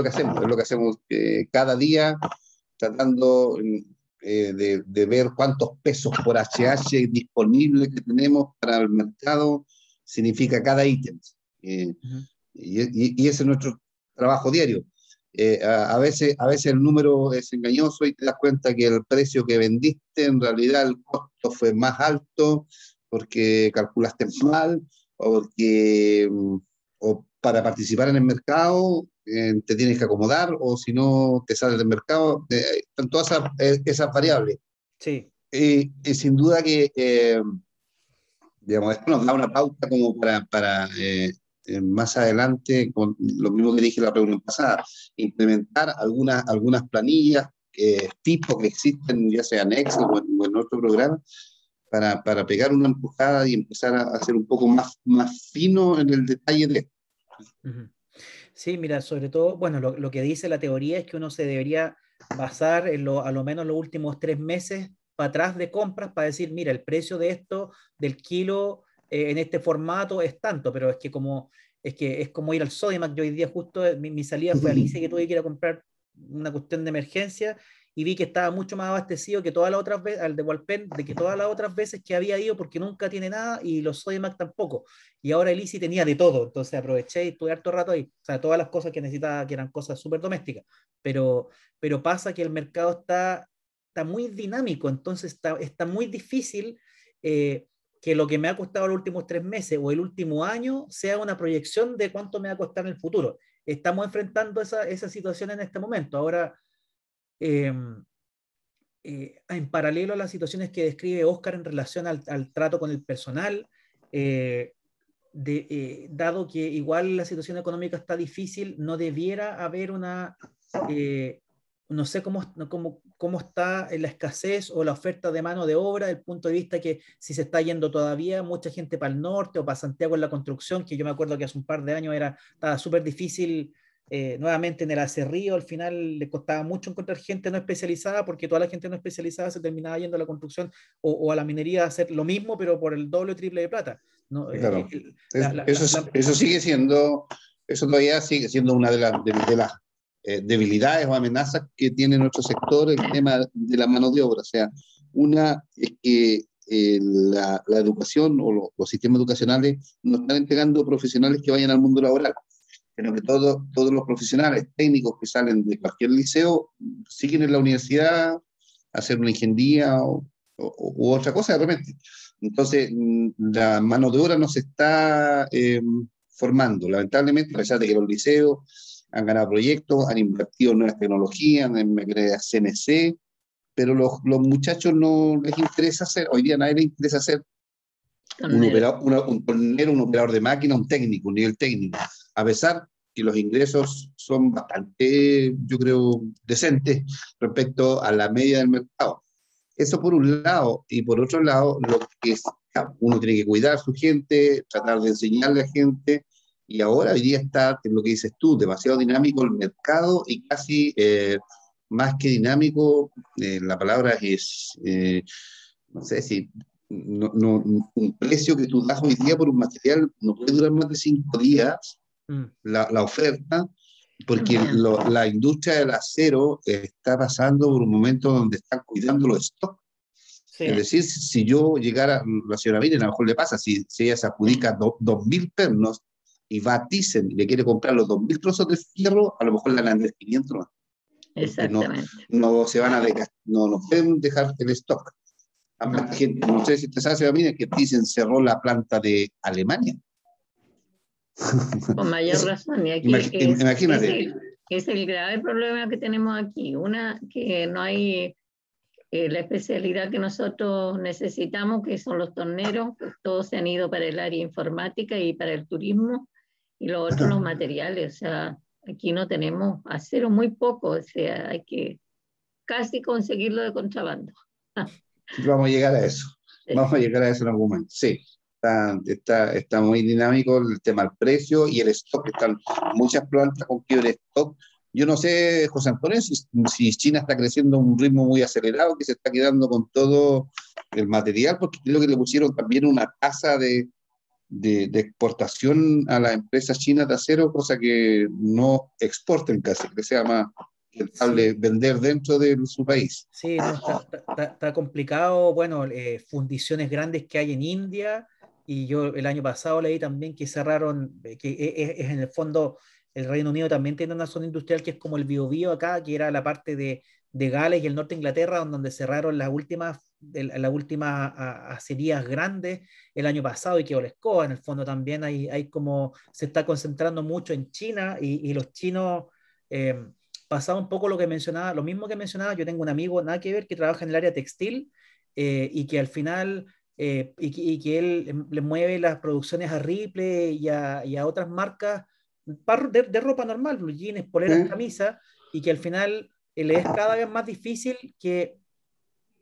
hacemos, es lo que hacemos cada día, tratando de ver cuántos pesos por HH disponibles que tenemos para el mercado significa cada ítem. Y ese es nuestro trabajo diario. A veces el número es engañoso y te das cuenta que el precio que vendiste, en realidad el costo fue más alto porque calculaste mal o porque o para participar en el mercado te tienes que acomodar o si no te sales del mercado. Están todas esas variables. Sí. Sin duda que digamos, esto nos da una pauta como para más adelante, con lo mismo que dije la pregunta pasada, implementar algunas planillas tipo que existen, ya sea en Excel o en otro programa, para pegar una empujada y empezar a hacer un poco más fino en el detalle de esto. Sí, mira, sobre todo, bueno, lo que dice la teoría es que uno se debería basar en a lo menos los últimos 3 meses para atrás de compras para decir, mira, el precio de esto, del kilo en este formato es tanto, pero es como ir al Sodimac. Yo hoy día justo mi salida fue a Alicia, que tuve que ir a comprar una cuestión de emergencia y vi que estaba mucho más abastecido que todas las otras veces, al de Walpen, de que todas las otras veces que había ido, porque nunca tiene nada y los Sodimac tampoco. Y ahora el Easy tenía de todo, entonces aproveché y estuve harto rato ahí. O sea, todas las cosas que necesitaba, que eran cosas súper domésticas. Pero pasa que el mercado está muy dinámico, entonces está muy difícil que lo que me ha costado los últimos 3 meses o el último año sea una proyección de cuánto me va a costar en el futuro. Estamos enfrentando esa situación en este momento. Ahora, en paralelo a las situaciones que describe Oscar en relación al trato con el personal, dado que igual la situación económica está difícil, no debiera haber no sé cómo está la escasez o la oferta de mano de obra, desde el punto de vista que si se está yendo todavía mucha gente para el norte o para Santiago en la construcción, que yo me acuerdo que hace un par de años estaba súper difícil. Nuevamente en el acerrío, al final le costaba mucho encontrar gente no especializada, porque toda la gente no especializada se terminaba yendo a la construcción o a la minería a hacer lo mismo, pero por el doble o triple de plata, ¿no? Claro. Eso sigue siendo, eso todavía sigue siendo una de las debilidades o amenazas que tiene nuestro sector, el tema de la mano de obra. O sea, una es que la educación o los sistemas educacionales no están entregando profesionales que vayan al mundo laboral, sino que todos los profesionales técnicos que salen de cualquier liceo siguen en la universidad a hacer una ingeniería u otra cosa de repente. Entonces, la mano de obra no se está formando, lamentablemente, a pesar de que los liceos han ganado proyectos, han invertido en nuevas tecnologías, en CNC, pero los muchachos no les interesa hacer, hoy día a nadie les interesa hacer un tornero, un operador de máquina, un técnico, un nivel técnico, a pesar que los ingresos son bastante, yo creo, decentes respecto a la media del mercado. Eso por un lado, y por otro lado, lo que es, uno tiene que cuidar a su gente, tratar de enseñarle a gente, y ahora hoy día está, en lo que dices tú, demasiado dinámico el mercado y casi más que dinámico, la palabra es, no sé si, un precio que tú das hoy día por un material no puede durar más de 5 días, la oferta, porque la industria del acero está pasando por un momento donde están cuidando los stocks. Sí. Es decir, si yo llegara, la señora Miriam, a lo mejor le pasa, si ella se adjudica 2.000 pernos y va a Thyssen y le quiere comprar los 2.000 trozos de fierro, a lo mejor le van a vender 500 más. Exactamente. No se van a no pueden dejar el stock. No sé si te sabes, señora Miriam, que Thyssen cerró la planta de Alemania. Con mayor razón. Y aquí imagínate. Es el grave problema que tenemos aquí. Una, que no hay la especialidad que nosotros necesitamos, que son los torneros, que todos se han ido para el área informática y para el turismo, y lo otro, los materiales. O sea, aquí no tenemos acero, muy poco, o sea, hay que casi conseguirlo de contrabando. Vamos a llegar a eso. Vamos a llegar a eso en algún momento. Sí. Está muy dinámico el tema del precio y el stock. Están muchas plantas con quiebre de stock. Yo no sé, José Antonio, si China está creciendo a un ritmo muy acelerado, que se está quedando con todo el material, porque creo que le pusieron también una tasa de exportación a las empresas chinas de acero, cosa que no exporten casi, que sea más rentable vender dentro de su país. Sí, no, está complicado. Bueno, fundiciones grandes que hay en India, y yo el año pasado leí también que cerraron, que es en el fondo el Reino Unido también tiene una zona industrial que es como el Biobío acá, que era la parte de Gales y el norte de Inglaterra, donde cerraron las últimas acerías grandes el año pasado, y que Olescoa en el fondo también hay como se está concentrando mucho en China, y los chinos pasaba un poco lo mismo que mencionaba. Yo tengo un amigo, nada que ver, que trabaja en el área textil, y que al final y que él le mueve las producciones a Ripley y a otras marcas de ropa normal, blue jeans, poleras, camisas, y que al final le es cada vez más difícil que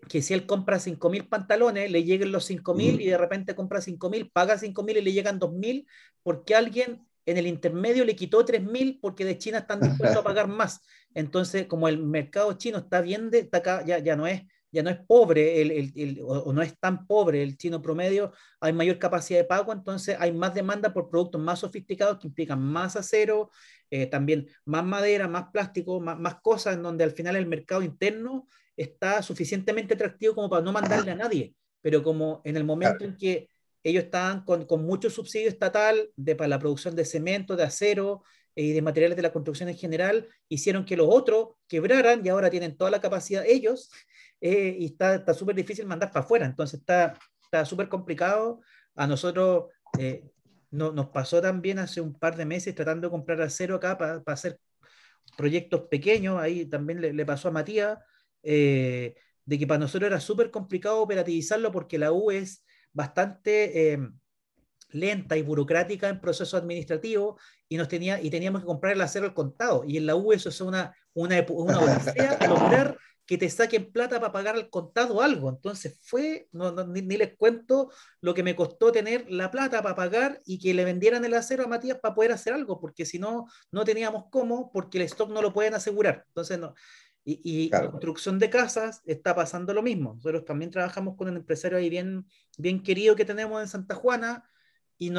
si él compra 5.000 pantalones, le lleguen los 5.000, y de repente compra 5.000, paga 5.000 y le llegan 2.000, porque alguien en el intermedio le quitó 3.000 porque de China están dispuestos a pagar más. Entonces, como el mercado chino está bien, está acá, ya no es pobre, o no es tan pobre el chino promedio, hay mayor capacidad de pago, entonces hay más demanda por productos más sofisticados que implican más acero, también más madera, más plástico, más cosas, en donde al final el mercado interno está suficientemente atractivo como para no mandarle a nadie, pero como en el momento en que ellos estaban con mucho subsidio estatal para la producción de cemento, de acero y de materiales de la construcción en general, hicieron que los otros quebraran, y ahora tienen toda la capacidad ellos, y está súper difícil mandar para afuera, entonces está súper complicado. A nosotros nos pasó también hace un par de meses tratando de comprar acero acá para hacer proyectos pequeños, ahí también le pasó a Matías, de que para nosotros era súper complicado operativizarlo, porque la U es bastante lenta y burocrática en procesos administrativos y teníamos que comprar el acero al contado. Y en la U eso es una odisea lograr que te saquen plata para pagar al contado algo. Entonces ni les cuento lo que me costó tener la plata para pagar y que le vendieran el acero a Matías para poder hacer algo, porque si no, no teníamos cómo, porque el stock no lo pueden asegurar. Entonces, no. Claro. Construcción de casas está pasando lo mismo. Nosotros también trabajamos con un empresario ahí bien querido que tenemos en Santa Juana, y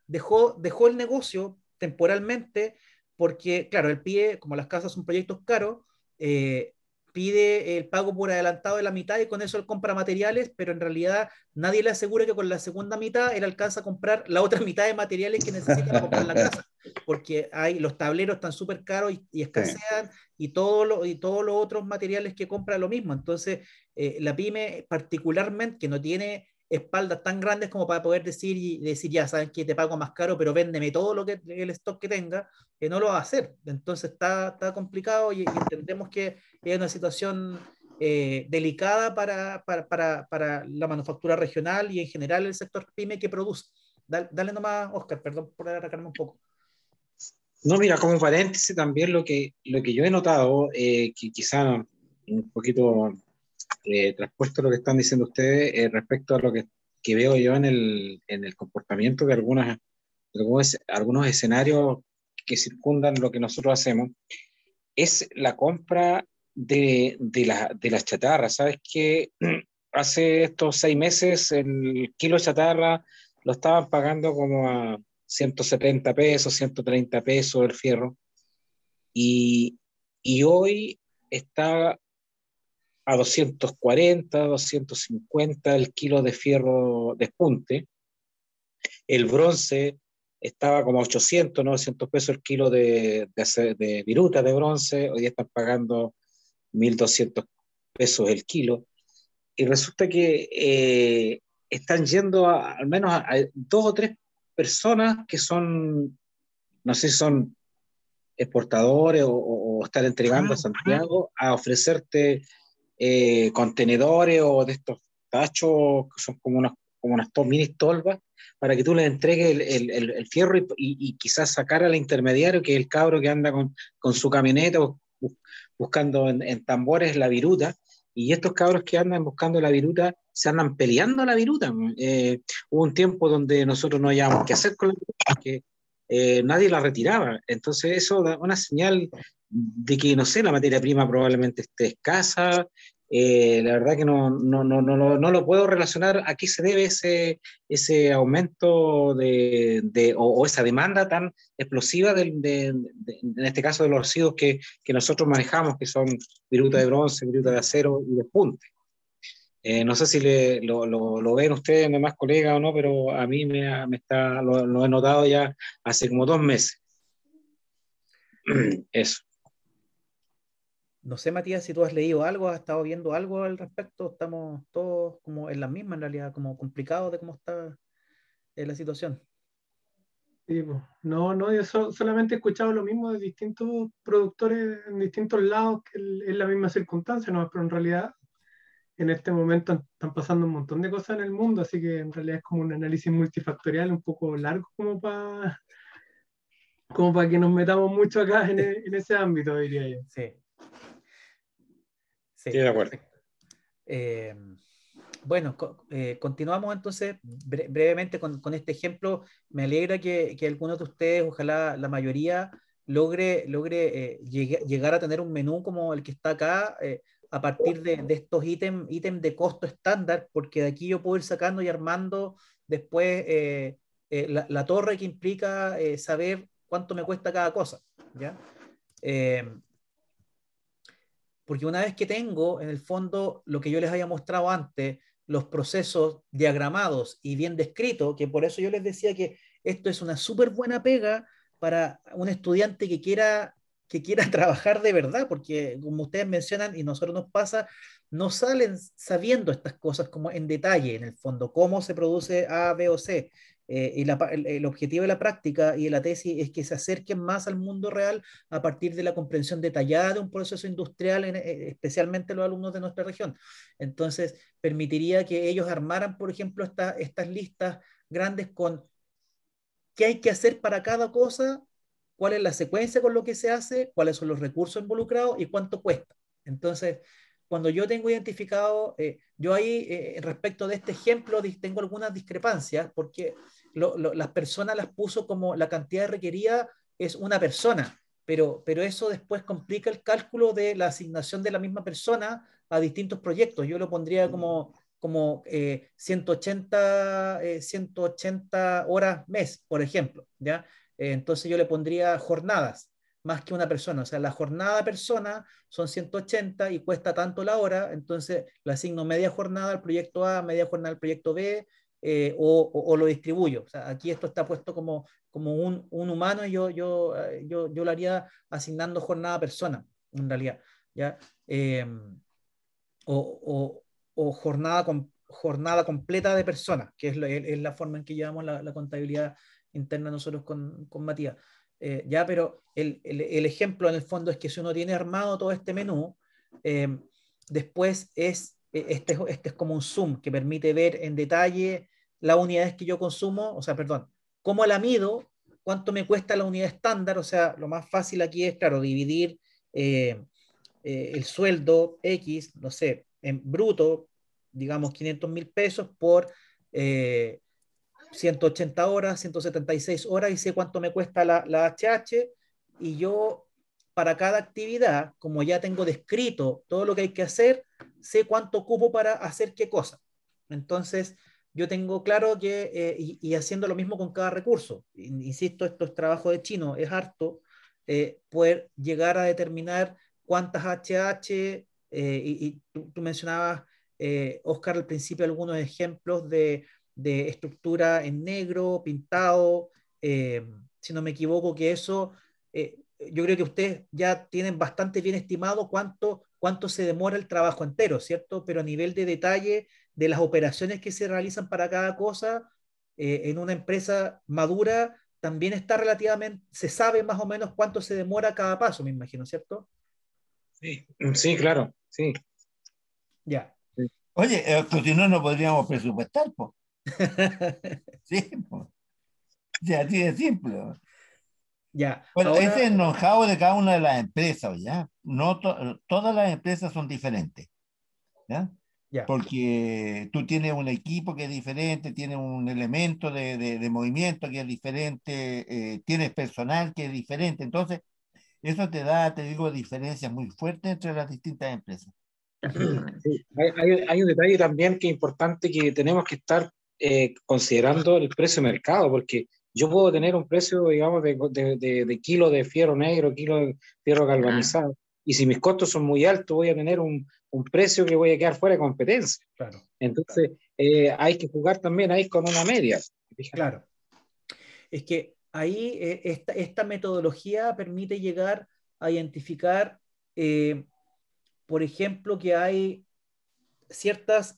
dejó el negocio temporalmente porque, claro, él pide, como las casas son proyectos caros, pide el pago por adelantado de la mitad y con eso él compra materiales, pero en realidad nadie le asegura que con la segunda mitad él alcanza a comprar la otra mitad de materiales que necesita para comprar la casa, porque los tableros están súper caros y escasean, y todos los otros materiales que compra lo mismo. Entonces, la pyme particularmente, que no tiene espaldas tan grandes como para poder decir ya, sabes que te pago más caro, pero véndeme todo el stock que tenga, que no lo va a hacer. Entonces está complicado y entendemos que es una situación delicada para la manufactura regional y en general el sector pyme que produce. Dale nomás, Oscar, perdón por arrancarme un poco. No, mira, como paréntesis también lo que yo he notado, que quizá un poquito traspuesto a lo que están diciendo ustedes, respecto a lo que veo yo en el comportamiento de algunos escenarios que circundan lo que nosotros hacemos, es la compra de las chatarras. Sabes que hace estos 6 meses el kilo de chatarra lo estaban pagando como a 170 pesos, 130 pesos el fierro, y, y hoy está a 240, 250 el kilo de fierro de espunte. El bronce estaba como a 800, 900 pesos el kilo de viruta de bronce. Hoy están pagando 1.200 pesos el kilo. Y resulta que están yendo al menos a 2 o 3 personas que son, no sé si son exportadores o están entregando a Santiago a ofrecerte contenedores o de estos tachos que son como unas mini tolvas para que tú les entregues el fierro y quizás sacar al intermediario, que es el cabro que anda con su camioneta buscando en tambores la viruta. Y estos cabros que andan buscando la viruta se andan peleando la viruta. Hubo un tiempo donde nosotros no hallábamos qué hacer con la viruta, porque nadie la retiraba. Entonces eso da una señal de que, no sé, la materia prima probablemente esté escasa. La verdad que no lo puedo relacionar a qué se debe ese aumento o esa demanda tan explosiva en este caso de los residuos que nosotros manejamos, que son viruta de bronce, viruta de acero y de punte. No sé si lo ven ustedes, demás colegas o no, pero a mí lo he notado ya hace como 2 meses. Eso. No sé, Matías, si tú has leído algo, has estado viendo algo al respecto. Estamos todos como en la misma, en realidad, como complicados de cómo está la situación. Sí, pues. No, yo solamente he escuchado lo mismo de distintos productores en distintos lados, que es la misma circunstancia, ¿no? Pero en realidad en este momento están pasando un montón de cosas en el mundo, así que en realidad es como un análisis multifactorial un poco largo como para que nos metamos mucho acá en ese ámbito, diría yo. Sí. Sí, de acuerdo. Bueno, continuamos entonces brevemente con este ejemplo. Me alegra que algunos de ustedes, ojalá la mayoría, logre llegar a tener un menú como el que está acá, a partir de estos ítems de costo estándar, porque de aquí yo puedo ir sacando y armando después la torre que implica saber cuánto me cuesta cada cosa, ¿ya? Porque una vez que tengo, en el fondo, lo que yo les había mostrado antes, los procesos diagramados y bien descritos, que por eso yo les decía que esto es una súper buena pega para un estudiante que quiera trabajar de verdad, porque como ustedes mencionan y nosotros nos pasa, no salen sabiendo estas cosas como en detalle, en el fondo, cómo se produce A, B o C. El objetivo de la práctica y de la tesis es que se acerquen más al mundo real a partir de la comprensión detallada de un proceso industrial, especialmente los alumnos de nuestra región. Entonces, permitiría que ellos armaran, por ejemplo, estas listas grandes con qué hay que hacer para cada cosa, cuál es la secuencia con lo que se hace, cuáles son los recursos involucrados y cuánto cuesta. Entonces, cuando yo tengo identificado, yo ahí respecto de este ejemplo tengo algunas discrepancias porque las personas las puso como la cantidad requerida es una persona, pero eso después complica el cálculo de la asignación de la misma persona a distintos proyectos. Yo lo pondría como 180 horas mes, por ejemplo, ¿ya? Entonces yo le pondría jornadas más que una persona, o sea, la jornada persona son 180 y cuesta tanto la hora, entonces le asigno media jornada al proyecto A, media jornada al proyecto B, o lo distribuyo. O sea, aquí esto está puesto como un humano y yo lo haría asignando jornada persona, en realidad, ¿ya? O, o jornada completa de personas, que es la forma en que llevamos la contabilidad interna nosotros con Matías. Ya, pero el ejemplo en el fondo es que si uno tiene armado todo este menú, después este es como un zoom que permite ver en detalle las unidades que yo consumo, o sea, perdón, cómo la mido, cuánto me cuesta la unidad estándar, o sea, lo más fácil aquí es, claro, dividir el sueldo X, no sé, en bruto, digamos 500.000 pesos por 180 horas, 176 horas y sé cuánto me cuesta la HH y yo para cada actividad, como ya tengo descrito todo lo que hay que hacer, sé cuánto ocupo para hacer qué cosa. Entonces, yo tengo claro que, y haciendo lo mismo con cada recurso, insisto, esto es trabajo de chino, es harto, poder llegar a determinar cuántas HH, y tú mencionabas, Oscar, al principio algunos ejemplos de estructura en negro, pintado, si no me equivoco, que eso, yo creo que ustedes ya tienen bastante bien estimado cuánto se demora el trabajo entero, ¿cierto? Pero a nivel de detalle de las operaciones que se realizan para cada cosa, en una empresa madura también está relativamente, se sabe más o menos cuánto se demora cada paso, me imagino, ¿cierto? Sí, sí, claro, sí. Ya. Sí. Oye, pues si no, no podríamos presupuestar, pues. Sí, pues. Ya, así de simple. Ya, Bueno, ese es ahora, el know-how de cada una de las empresas, ¿ya? No todas las empresas son diferentes, ¿ya? ya. Porque tú tienes un equipo que es diferente, tienes un elemento de movimiento que es diferente, tienes personal que es diferente. Entonces, eso te da, te digo, diferencias muy fuertes entre las distintas empresas. Exactamente. Sí. Hay un detalle también que es importante que tenemos que estar considerando el precio de mercado, porque yo puedo tener un precio, digamos, de kilo de fierro negro, kilo de fierro Claro, galvanizado, y si mis costos son muy altos, voy a tener un precio que voy a quedar fuera de competencia. Claro, claro, Entonces, hay que jugar también ahí con una media. Fíjate. claro. Es que ahí esta metodología permite llegar a identificar, eh, por ejemplo, que hay ciertos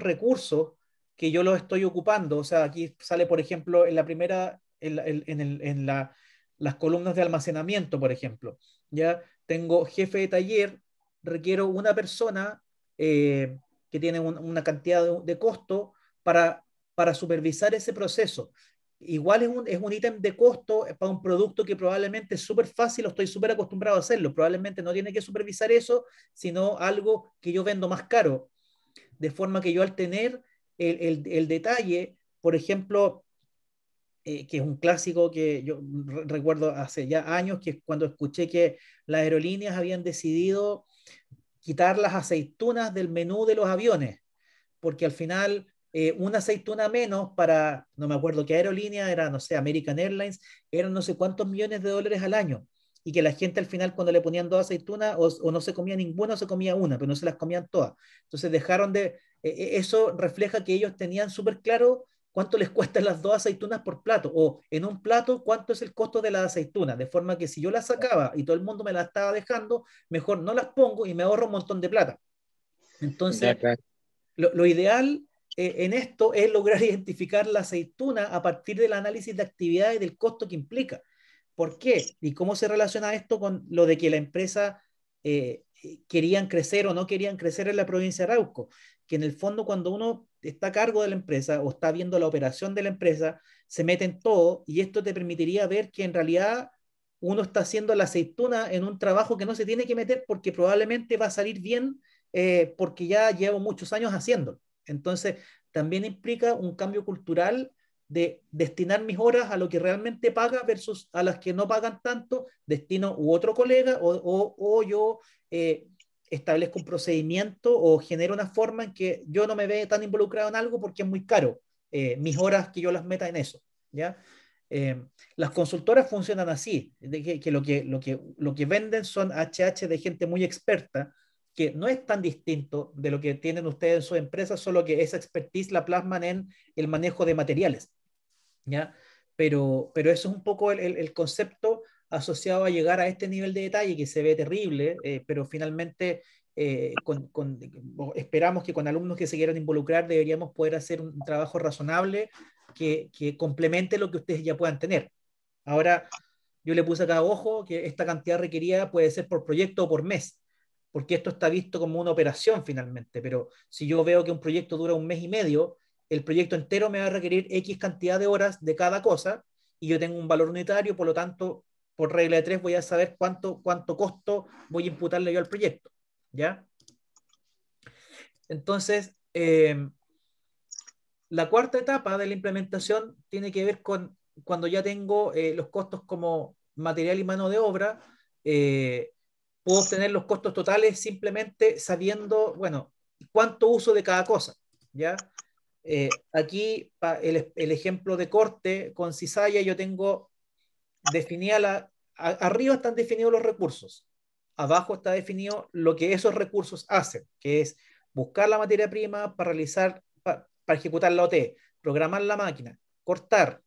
recursos que yo los estoy ocupando. O sea, aquí sale, por ejemplo, en la primera, las columnas de almacenamiento, por ejemplo. Ya tengo jefe de taller, requiero una persona que tiene una cantidad de costo para supervisar ese proceso. Igual es un ítem de costo para un producto que probablemente es súper fácil o estoy súper acostumbrado a hacerlo. Probablemente no tiene que supervisar eso, sino algo que yo vendo más caro. De forma que yo al tener el detalle, por ejemplo, que es un clásico que yo recuerdo hace ya años, que es cuando escuché que las aerolíneas habían decidido quitar las aceitunas del menú de los aviones, porque al final una aceituna menos para, no me acuerdo qué aerolínea, era, no sé, American Airlines, eran no sé cuántos millones de dólares al año. Y que la gente al final cuando le ponían dos aceitunas o no se comía ninguna o se comía una, pero no se las comían todas. Entonces dejaron eso refleja que ellos tenían súper claro cuánto les cuestan las dos aceitunas por plato, o en un plato cuánto es el costo de las aceitunas, de forma que si yo las sacaba y todo el mundo me las estaba dejando, mejor no las pongo y me ahorro un montón de plata. Ya, Entonces, claro. lo ideal en esto es lograr identificar la aceituna a partir del análisis de actividad y del costo que implica. ¿Por qué? ¿Y cómo se relaciona esto con lo de que la empresa querían crecer o no querían crecer en la provincia de Arauco? Que en el fondo cuando uno está a cargo de la empresa o está viendo la operación de la empresa, se mete en todo, y esto te permitiría ver que en realidad uno está haciendo la aceituna en un trabajo que no se tiene que meter porque probablemente va a salir bien, porque ya llevo muchos años haciéndolo. Entonces, también implica un cambio cultural de destinar mis horas a lo que realmente paga versus a las que no pagan tanto, destino u otro colega o yo establezco un procedimiento o genero una forma en que yo no me vea tan involucrado en algo porque es muy caro mis horas que yo las meta en eso, ¿ya? Las consultoras funcionan así, de que lo que venden son HH de gente muy experta, que no es tan distinto de lo que tienen ustedes en su empresa, solo que esa expertise la plasman en el manejo de materiales, ¿ya? Pero eso es un poco el concepto asociado a llegar a este nivel de detalle que se ve terrible, pero finalmente esperamos que con alumnos que se quieran involucrar deberíamos poder hacer un trabajo razonable que complemente lo que ustedes ya puedan tener. Ahora, yo le puse acá ojo que esta cantidad requerida puede ser por proyecto o por mes, porque esto está visto como una operación finalmente, pero si yo veo que un proyecto dura un mes y medio, el proyecto entero me va a requerir X cantidad de horas de cada cosa y yo tengo un valor unitario, por lo tanto, por regla de tres voy a saber cuánto costo voy a imputarle yo al proyecto, ¿ya? Entonces, la cuarta etapa de la implementación tiene que ver con cuando ya tengo los costos como material y mano de obra, puedo obtener los costos totales simplemente sabiendo, bueno, cuánto uso de cada cosa, ¿ya? Aquí, el ejemplo de corte con cizalla, yo tengo definida arriba están definidos los recursos, abajo está definido lo que esos recursos hacen, que es buscar la materia prima para realizar, para ejecutar la OT, programar la máquina, cortar,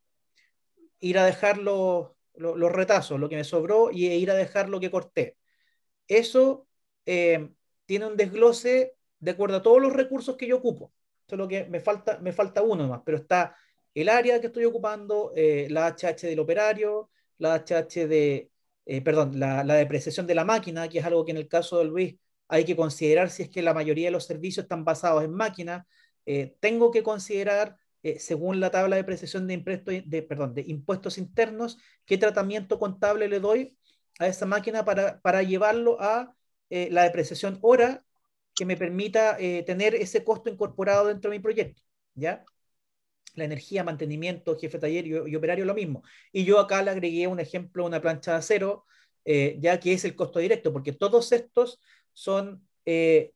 ir a dejar los retazos, lo que me sobró, y ir a dejar lo que corté. Eso tiene un desglose de acuerdo a todos los recursos que yo ocupo. Eso es lo que me falta uno más, pero está el área que estoy ocupando, la HH del operario, la HH perdón, la depreciación de la máquina, que es algo que en el caso de Luis hay que considerar si es que la mayoría de los servicios están basados en máquinas. Tengo que considerar, según la tabla de depreciación de impuestos internos, qué tratamiento contable le doy a esa máquina para llevarlo a la depreciación hora que me permita tener ese costo incorporado dentro de mi proyecto, ¿ya? La energía, mantenimiento, jefe de taller y operario, lo mismo. Y yo acá le agregué un ejemplo, una plancha de acero, ya que es el costo directo, porque todos estos son, es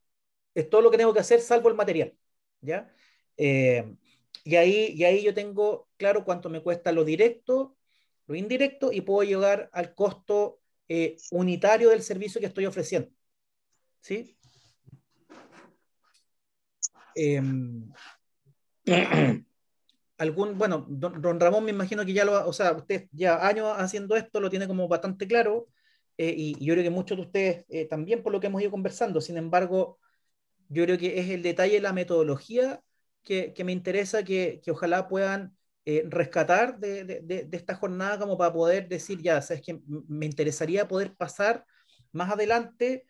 todo lo que tengo que hacer salvo el material, ¿ya? Y ahí yo tengo claro cuánto me cuesta lo directo, lo indirecto, y puedo llegar al costo unitario del servicio que estoy ofreciendo, ¿sí? Bueno, don Ramón me imagino que ya o sea, usted ya años haciendo esto, lo tiene como bastante claro, y yo creo que muchos de ustedes también por lo que hemos ido conversando. Sin embargo, yo creo que es el detalle de la metodología que me interesa que ojalá puedan rescatar de esta jornada, como para poder decir, ya, sabes que me interesaría poder pasar más adelante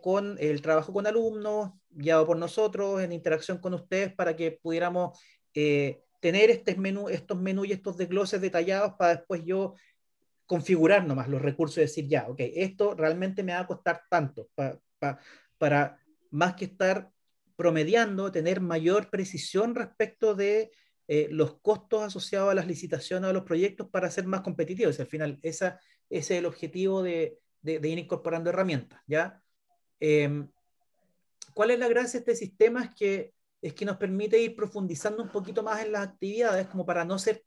con el trabajo con alumnos, guiado por nosotros, en interacción con ustedes, para que pudiéramos tener estos menús y estos desgloses detallados para después yo configurar nomás los recursos y decir, ya, ok, esto realmente me va a costar tanto, para más que estar promediando, tener mayor precisión respecto de los costos asociados a las licitaciones o a los proyectos para ser más competitivos. Al final, ese es el objetivo de ir incorporando herramientas, ¿ya? ¿Cuál es la gracia de este sistema? Es que nos permite ir profundizando un poquito más en las actividades, como para no ser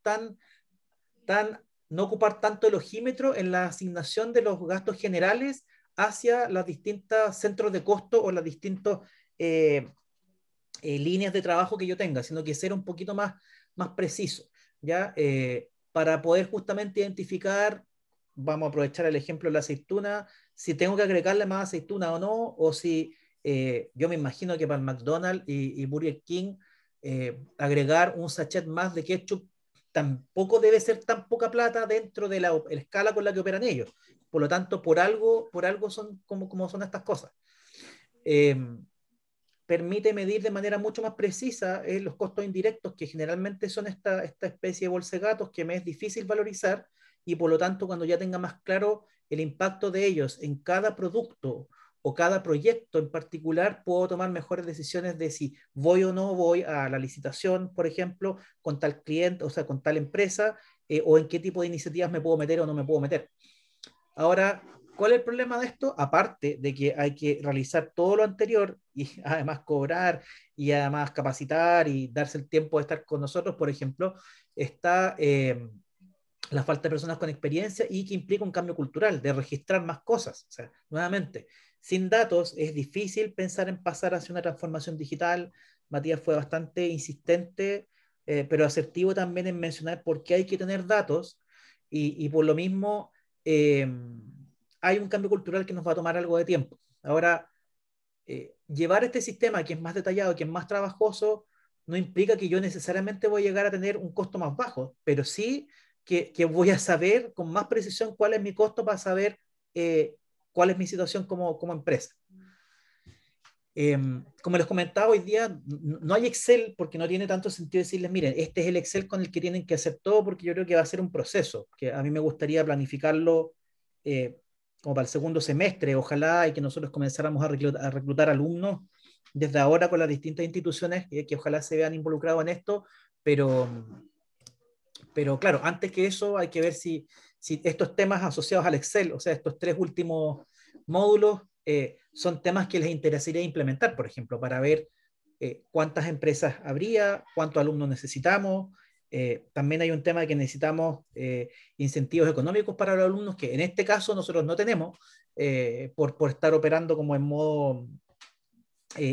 no ocupar tanto el ojímetro en la asignación de los gastos generales hacia los distintos centros de costo o las distintas líneas de trabajo que yo tenga, sino que ser un poquito más preciso, ¿ya? Para poder justamente identificar, vamos a aprovechar el ejemplo de la aceituna, si tengo que agregarle más aceituna o no, o si yo me imagino que para el McDonald's y Burger King agregar un sachet más de ketchup tampoco debe ser tan poca plata dentro de la escala con la que operan ellos. Por lo tanto, por algo son como son estas cosas. permite medir de manera mucho más precisa los costos indirectos, que generalmente son esta especie de bolsa de gatos que me es difícil valorizar, y por lo tanto cuando ya tenga más claro el impacto de ellos en cada producto o cada proyecto en particular, puedo tomar mejores decisiones de si voy o no voy a la licitación, por ejemplo, con tal cliente, o sea, con tal empresa, o en qué tipo de iniciativas me puedo meter o no me puedo meter. Ahora, ¿cuál es el problema de esto? Aparte de que hay que realizar todo lo anterior y además cobrar y además capacitar y darse el tiempo de estar con nosotros, por ejemplo, está la falta de personas con experiencia y que implica un cambio cultural, de registrar más cosas. O sea, nuevamente, sin datos es difícil pensar en pasar hacia una transformación digital. Matías fue bastante insistente, pero asertivo también en mencionar por qué hay que tener datos y por lo mismo eh, hay un cambio cultural que nos va a tomar algo de tiempo. Ahora, llevar este sistema que es más detallado, que es más trabajoso, no implica que yo necesariamente voy a llegar a tener un costo más bajo, pero sí que voy a saber con más precisión cuál es mi costo para saber cuál es mi situación como empresa. Como les comentaba hoy día, no hay Excel porque no tiene tanto sentido decirles, miren, este es el Excel con el que tienen que hacer todo, porque yo creo que va a ser un proceso, que a mí me gustaría planificarlo como para el segundo semestre, ojalá, y que nosotros comenzáramos a reclutar alumnos desde ahora con las distintas instituciones que ojalá se vean involucrados en esto, pero, pero claro, antes que eso hay que ver si estos temas asociados al Excel, o sea, estos tres últimos módulos, son temas que les interesaría implementar, por ejemplo, para ver cuántas empresas habría, cuántos alumnos necesitamos. También hay un tema de que necesitamos incentivos económicos para los alumnos, que en este caso nosotros no tenemos, por estar operando como en modo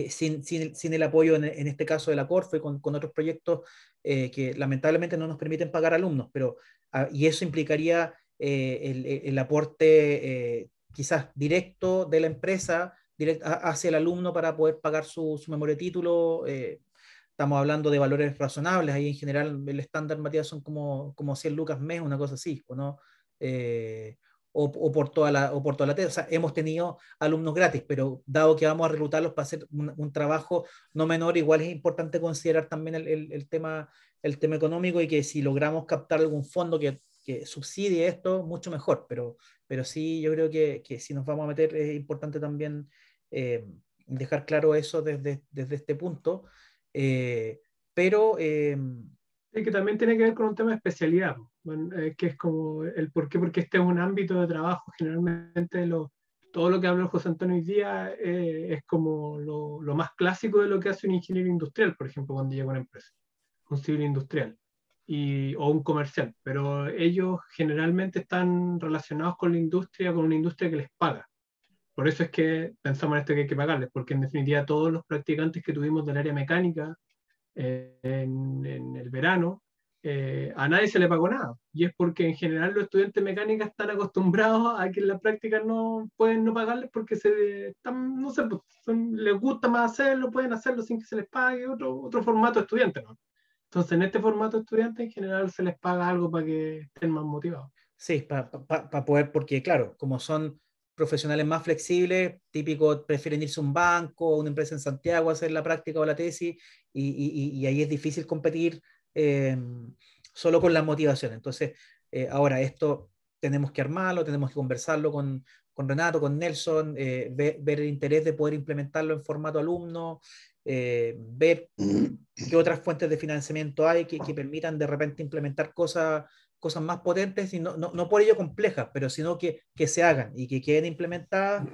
sin el apoyo en este caso de la Corfo y con otros proyectos que lamentablemente no nos permiten pagar alumnos, pero y eso implicaría el aporte quizás directo de la empresa hacia el alumno para poder pagar su memoria de título. Estamos hablando de valores razonables, ahí en general el estándar, Matías, son como 100 lucas mes, una cosa así, ¿no? Eh, o por toda la tela. O sea, hemos tenido alumnos gratis, pero dado que vamos a reclutarlos para hacer un trabajo no menor, igual es importante considerar también el tema económico, y que si logramos captar algún fondo que subsidie esto, mucho mejor. Pero sí, yo creo que si nos vamos a meter es importante también dejar claro eso desde este punto. Eh, pero Y que también tiene que ver con un tema de especialidad, bueno, que es como el por qué, porque este es un ámbito de trabajo. Generalmente todo lo que habla José Antonio hoy día es como lo más clásico de lo que hace un ingeniero industrial, por ejemplo, cuando llega a una empresa, un civil industrial o un comercial, pero ellos generalmente están relacionados con la industria, con una industria que les paga. Por eso es que pensamos en esto que hay que pagarles, porque en definitiva todos los practicantes que tuvimos del área mecánica en el verano, a nadie se le pagó nada. Y es porque en general los estudiantes de mecánica están acostumbrados a que en la práctica no pueden no pagarles porque no sé, pues, les gusta más hacerlo, pueden hacerlo sin que se les pague, otro formato de estudiante, ¿no? Entonces en este formato de estudiante en general se les paga algo para que estén más motivados. sí, para poder, porque claro, como son profesionales más flexibles, típico, prefieren irse a un banco o una empresa en Santiago a hacer la práctica o la tesis, y ahí es difícil competir eh, solo con la motivación. Entonces, ahora esto tenemos que armarlo, tenemos que conversarlo con Renato, con Nelson, ver el interés de poder implementarlo en formato alumno, ver qué otras fuentes de financiamiento hay que permitan de repente implementar cosas más potentes, y no por ello complejas, pero sino que se hagan y que queden implementadas,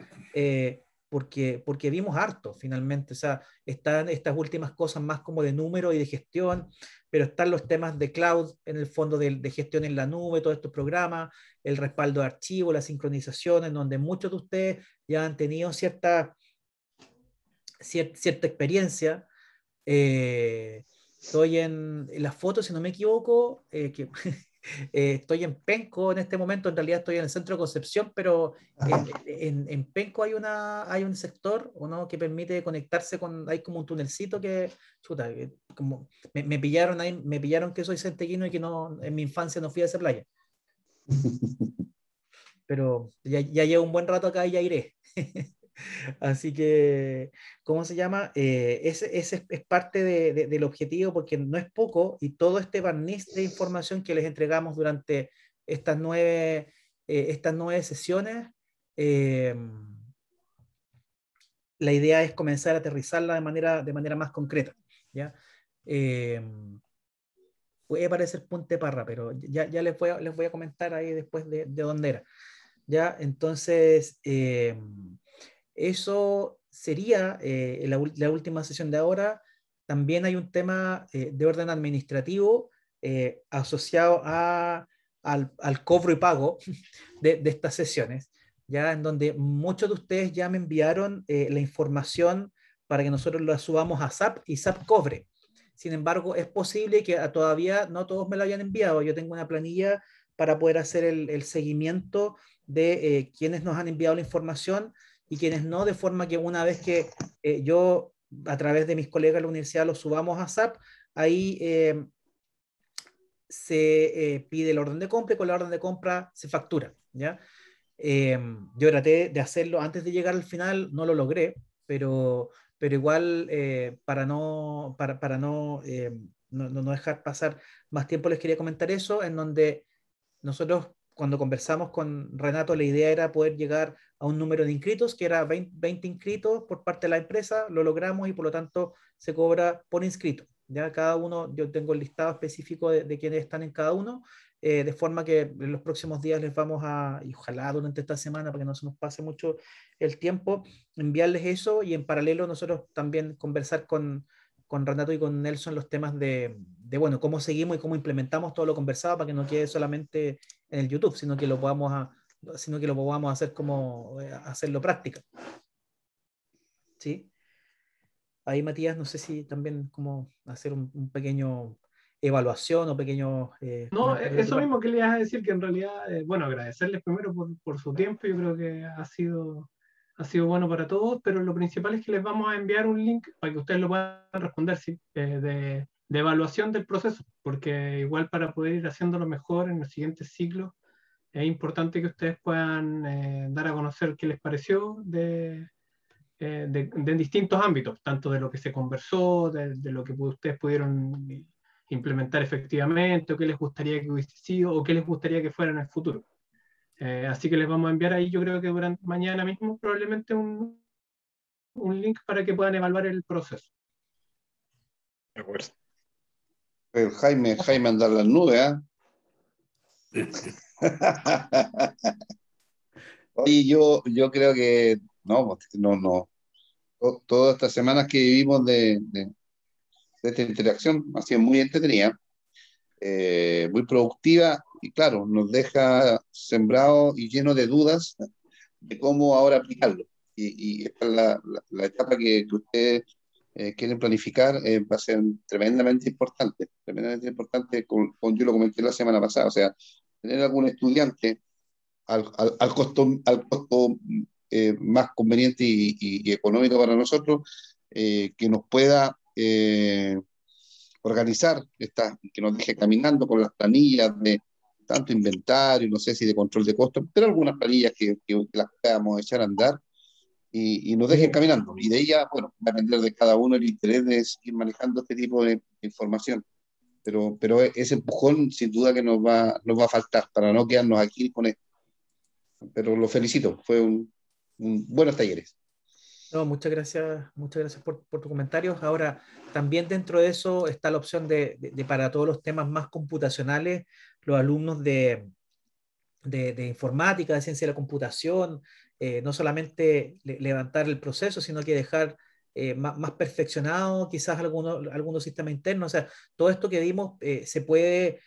porque vimos harto finalmente. O sea, están estas últimas cosas más como de número y de gestión, pero están los temas de cloud, en el fondo de gestión en la nube, todos estos programas, el respaldo de archivos, la sincronización, en donde muchos de ustedes ya han tenido cierta experiencia. Estoy en las fotos, si no me equivoco, estoy en Penco en este momento. En realidad estoy en el centro de Concepción, pero en Penco hay un sector, ¿o no?, que permite conectarse hay como un tunelcito chuta, como me pillaron ahí, me pillaron que soy centequino y que no, en mi infancia no fui a esa playa. Pero ya llevo un buen rato acá y ya iré. Así que, ¿cómo se llama? Ese es parte del objetivo, porque no es poco, y todo este barniz de información que les entregamos durante estas 9 sesiones, eh, la idea es comenzar a aterrizarla de manera más concreta, ¿ya? Eh, Puede parecer punte parra, pero ya les voy a comentar ahí después de dónde era, ¿ya? Entonces, eso sería la última sesión de ahora. También hay un tema de orden administrativo asociado al cobro y pago de estas sesiones, ya en donde muchos de ustedes ya me enviaron la información para que nosotros la subamos a SAP y SAP cobre. Sin embargo, es posible que todavía no todos me lo hayan enviado. Yo tengo una planilla para poder hacer el seguimiento de quienes nos han enviado la información y quienes no, de forma que una vez que yo, a través de mis colegas de la universidad, lo subamos a SAP, ahí se pide el orden de compra y con la orden de compra se factura, ¿ya? Yo traté de hacerlo antes de llegar al final, no lo logré, pero igual para no dejar pasar más tiempo les quería comentar eso, en donde nosotros cuando conversamos con Renato la idea era poder llegar a un número de inscritos, que era 20 inscritos por parte de la empresa, lo logramos y por lo tanto se cobra por inscrito. Ya cada uno, yo tengo el listado específico de quienes están en cada uno, de forma que en los próximos días les vamos a, y ojalá durante esta semana, para que no se nos pase mucho el tiempo, enviarles eso y en paralelo nosotros también conversar con Renato y con Nelson los temas bueno, cómo seguimos y cómo implementamos todo lo conversado para que no quede solamente en el YouTube, sino que lo podamos hacer como hacerlo práctica. ¿Sí? Ahí, Matías, no sé si también como hacer un pequeño evaluación o pequeño No, comentario de tu eso parte. mismo que le ibas a decir, que en realidad, bueno, agradecerles primero por su tiempo, yo creo que ha sido bueno para todos, pero lo principal es que les vamos a enviar un link para que ustedes lo puedan responder, ¿sí? De evaluación del proceso, porque igual para poder ir haciéndolo mejor en los siguientes ciclos, es importante que ustedes puedan dar a conocer qué les pareció de distintos ámbitos, tanto de lo que se conversó, de lo que ustedes pudieron implementar efectivamente, o qué les gustaría que hubiese sido, o qué les gustaría que fuera en el futuro. Así que les vamos a enviar ahí, yo creo que durante mañana mismo, probablemente un link para que puedan evaluar el proceso. De acuerdo. El Jaime anda en las nubes, ¿ah? Oye, yo creo que no, todas estas semanas que vivimos de esta interacción ha sido muy entretenida, muy productiva y claro, nos deja sembrado y lleno de dudas de cómo ahora aplicarlo. Y esta es la etapa que ustedes quieren planificar, va a ser tremendamente importante, yo lo comenté la semana pasada, o sea, tener algún estudiante al costo más conveniente y económico para nosotros, que nos pueda organizar, que nos deje caminando con las planillas de tanto inventario, no sé si de control de costos, pero algunas planillas que las podamos echar a andar y nos dejen caminando. Y de ella, bueno, va a depender de cada uno el interés de seguir manejando este tipo de información. Pero ese empujón sin duda que nos va a faltar para no quedarnos aquí con esto. Pero lo felicito, fue un buenos talleres. No, muchas gracias por tu comentario. Ahora, también dentro de eso está la opción de para todos los temas más computacionales, los alumnos de informática, de ciencia de la computación, no solamente levantar el proceso, sino que dejar más perfeccionado quizás algunos sistemas internos. O sea, todo esto que vimos se puede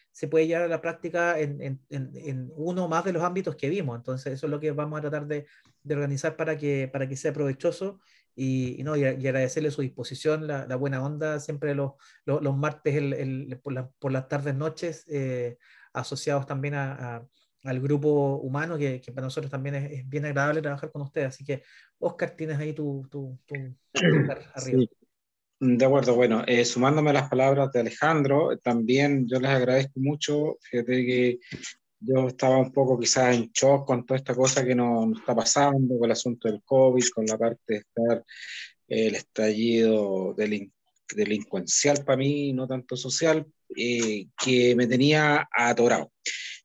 llevar a la práctica en uno más de los ámbitos que vimos. Entonces, eso es lo que vamos a tratar de organizar para que sea provechoso. No, y agradecerle su disposición, la buena onda, siempre los martes por las tardes, noches, asociados también al grupo humano, que para nosotros también es bien agradable trabajar con ustedes. Así que, Oscar, tienes ahí tu lugar arriba. Sí, de acuerdo. Bueno, sumándome a las palabras de Alejandro, también yo les agradezco mucho. Fíjate que yo estaba un poco quizás en shock con toda esta cosa que nos está pasando, con el asunto del COVID, con la parte de estar el estallido delincuencial para mí, no tanto social, que me tenía atorado.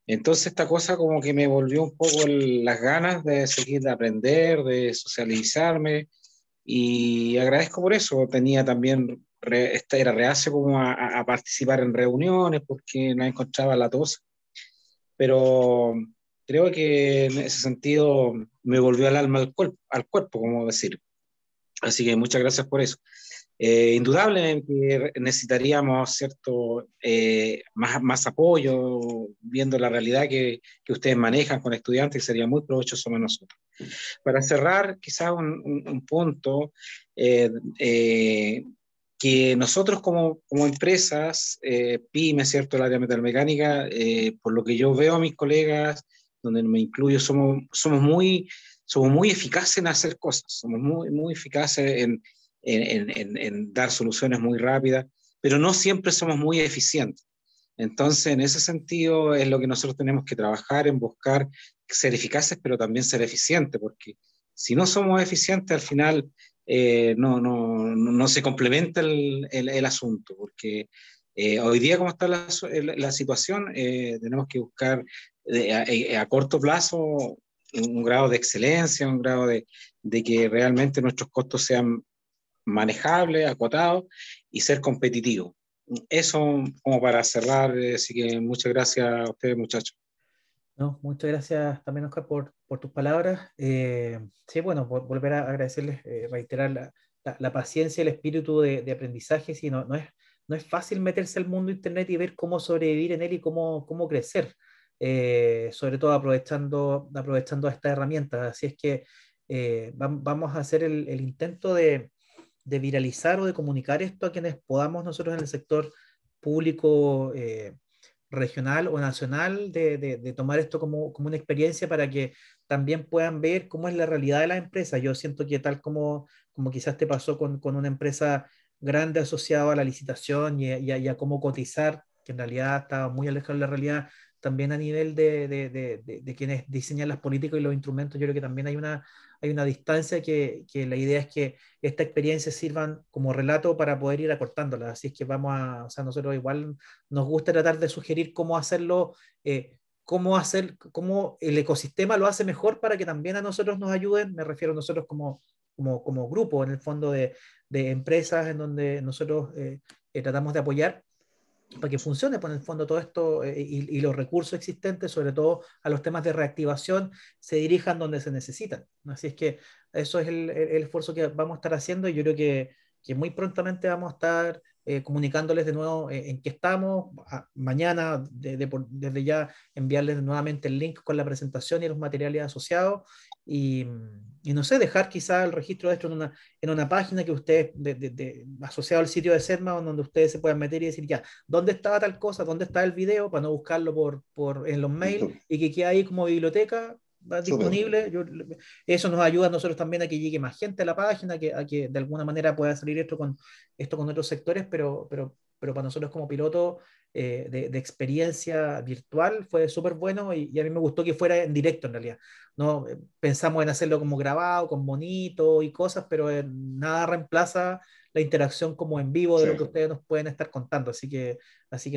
Entonces esta cosa como que me volvió un poco las ganas de seguir, de aprender, de socializarme, y agradezco por eso. Tenía también, era reacio como a participar en reuniones porque no encontraba la tos, pero creo que en ese sentido me volvió el alma al cuerpo, como decir. Así que muchas gracias por eso. Indudable que necesitaríamos cierto más apoyo, viendo la realidad que ustedes manejan con estudiantes, que sería muy provechoso para nosotros. Para cerrar, quizás un punto, eh, eh, que nosotros como empresas, pymes, ¿cierto? El área metalmecánica, por lo que yo veo a mis colegas, donde me incluyo, somos muy eficaces en hacer cosas, somos muy eficaces en dar soluciones muy rápidas, pero no siempre somos muy eficientes. Entonces, en ese sentido, es lo que nosotros tenemos que trabajar en buscar ser eficaces, pero también ser eficientes, porque si no somos eficientes, al final no se complementa el asunto, porque hoy día, como está la situación, tenemos que buscar a corto plazo un grado de excelencia, un grado de que realmente nuestros costos sean manejables, acotados y ser competitivos. Eso como para cerrar, así que muchas gracias a ustedes, muchachos. No, muchas gracias también, Oscar, por tus palabras. Sí, bueno, volver a agradecerles, reiterar la paciencia y el espíritu de aprendizaje. Sí, no es fácil meterse al mundo de Internet y ver cómo sobrevivir en él y cómo crecer, sobre todo aprovechando estas herramientas. Así es que vamos a hacer el intento de viralizar o de comunicar esto a quienes podamos nosotros en el sector público, regional o nacional, de tomar esto como una experiencia para que también puedan ver cómo es la realidad de la empresa. Yo siento que tal como quizás te pasó con una empresa grande asociada a la licitación y a cómo cotizar, que en realidad estaba muy alejado de la realidad, también a nivel de quienes diseñan las políticas y los instrumentos, yo creo que también hay una distancia que la idea es que esta experiencia sirvan como relato para poder ir acortándola. Así es que o sea, nosotros igual nos gusta tratar de sugerir cómo hacerlo, cómo el ecosistema lo hace mejor para que también a nosotros nos ayuden. Me refiero a nosotros como grupo, en el fondo de empresas en donde nosotros tratamos de apoyar para que funcione, pues en el fondo todo esto y los recursos existentes, sobre todo a los temas de reactivación, se dirijan donde se necesitan. Así es que eso es el esfuerzo que vamos a estar haciendo y yo creo que muy prontamente vamos a estar comunicándoles de nuevo en qué estamos. Mañana, desde ya, enviarles nuevamente el link con la presentación y los materiales asociados y no sé, dejar quizá el registro de esto en una página que ustedes, asociado al sitio de SEDMA, donde ustedes se puedan meter y decir ya, ¿dónde estaba tal cosa? ¿Dónde está el video? Para no buscarlo en los mails y que quede ahí como biblioteca Súper. disponible. Eso nos ayuda a nosotros también a que llegue más gente a la página, a que de alguna manera pueda salir esto con otros sectores, pero para nosotros como piloto de experiencia virtual fue súper bueno y a mí me gustó que fuera en directo en realidad. No, pensamos en hacerlo como grabado, con bonito y cosas, pero nada reemplaza la interacción como en vivo de Sí. lo que ustedes nos pueden estar contando. Así que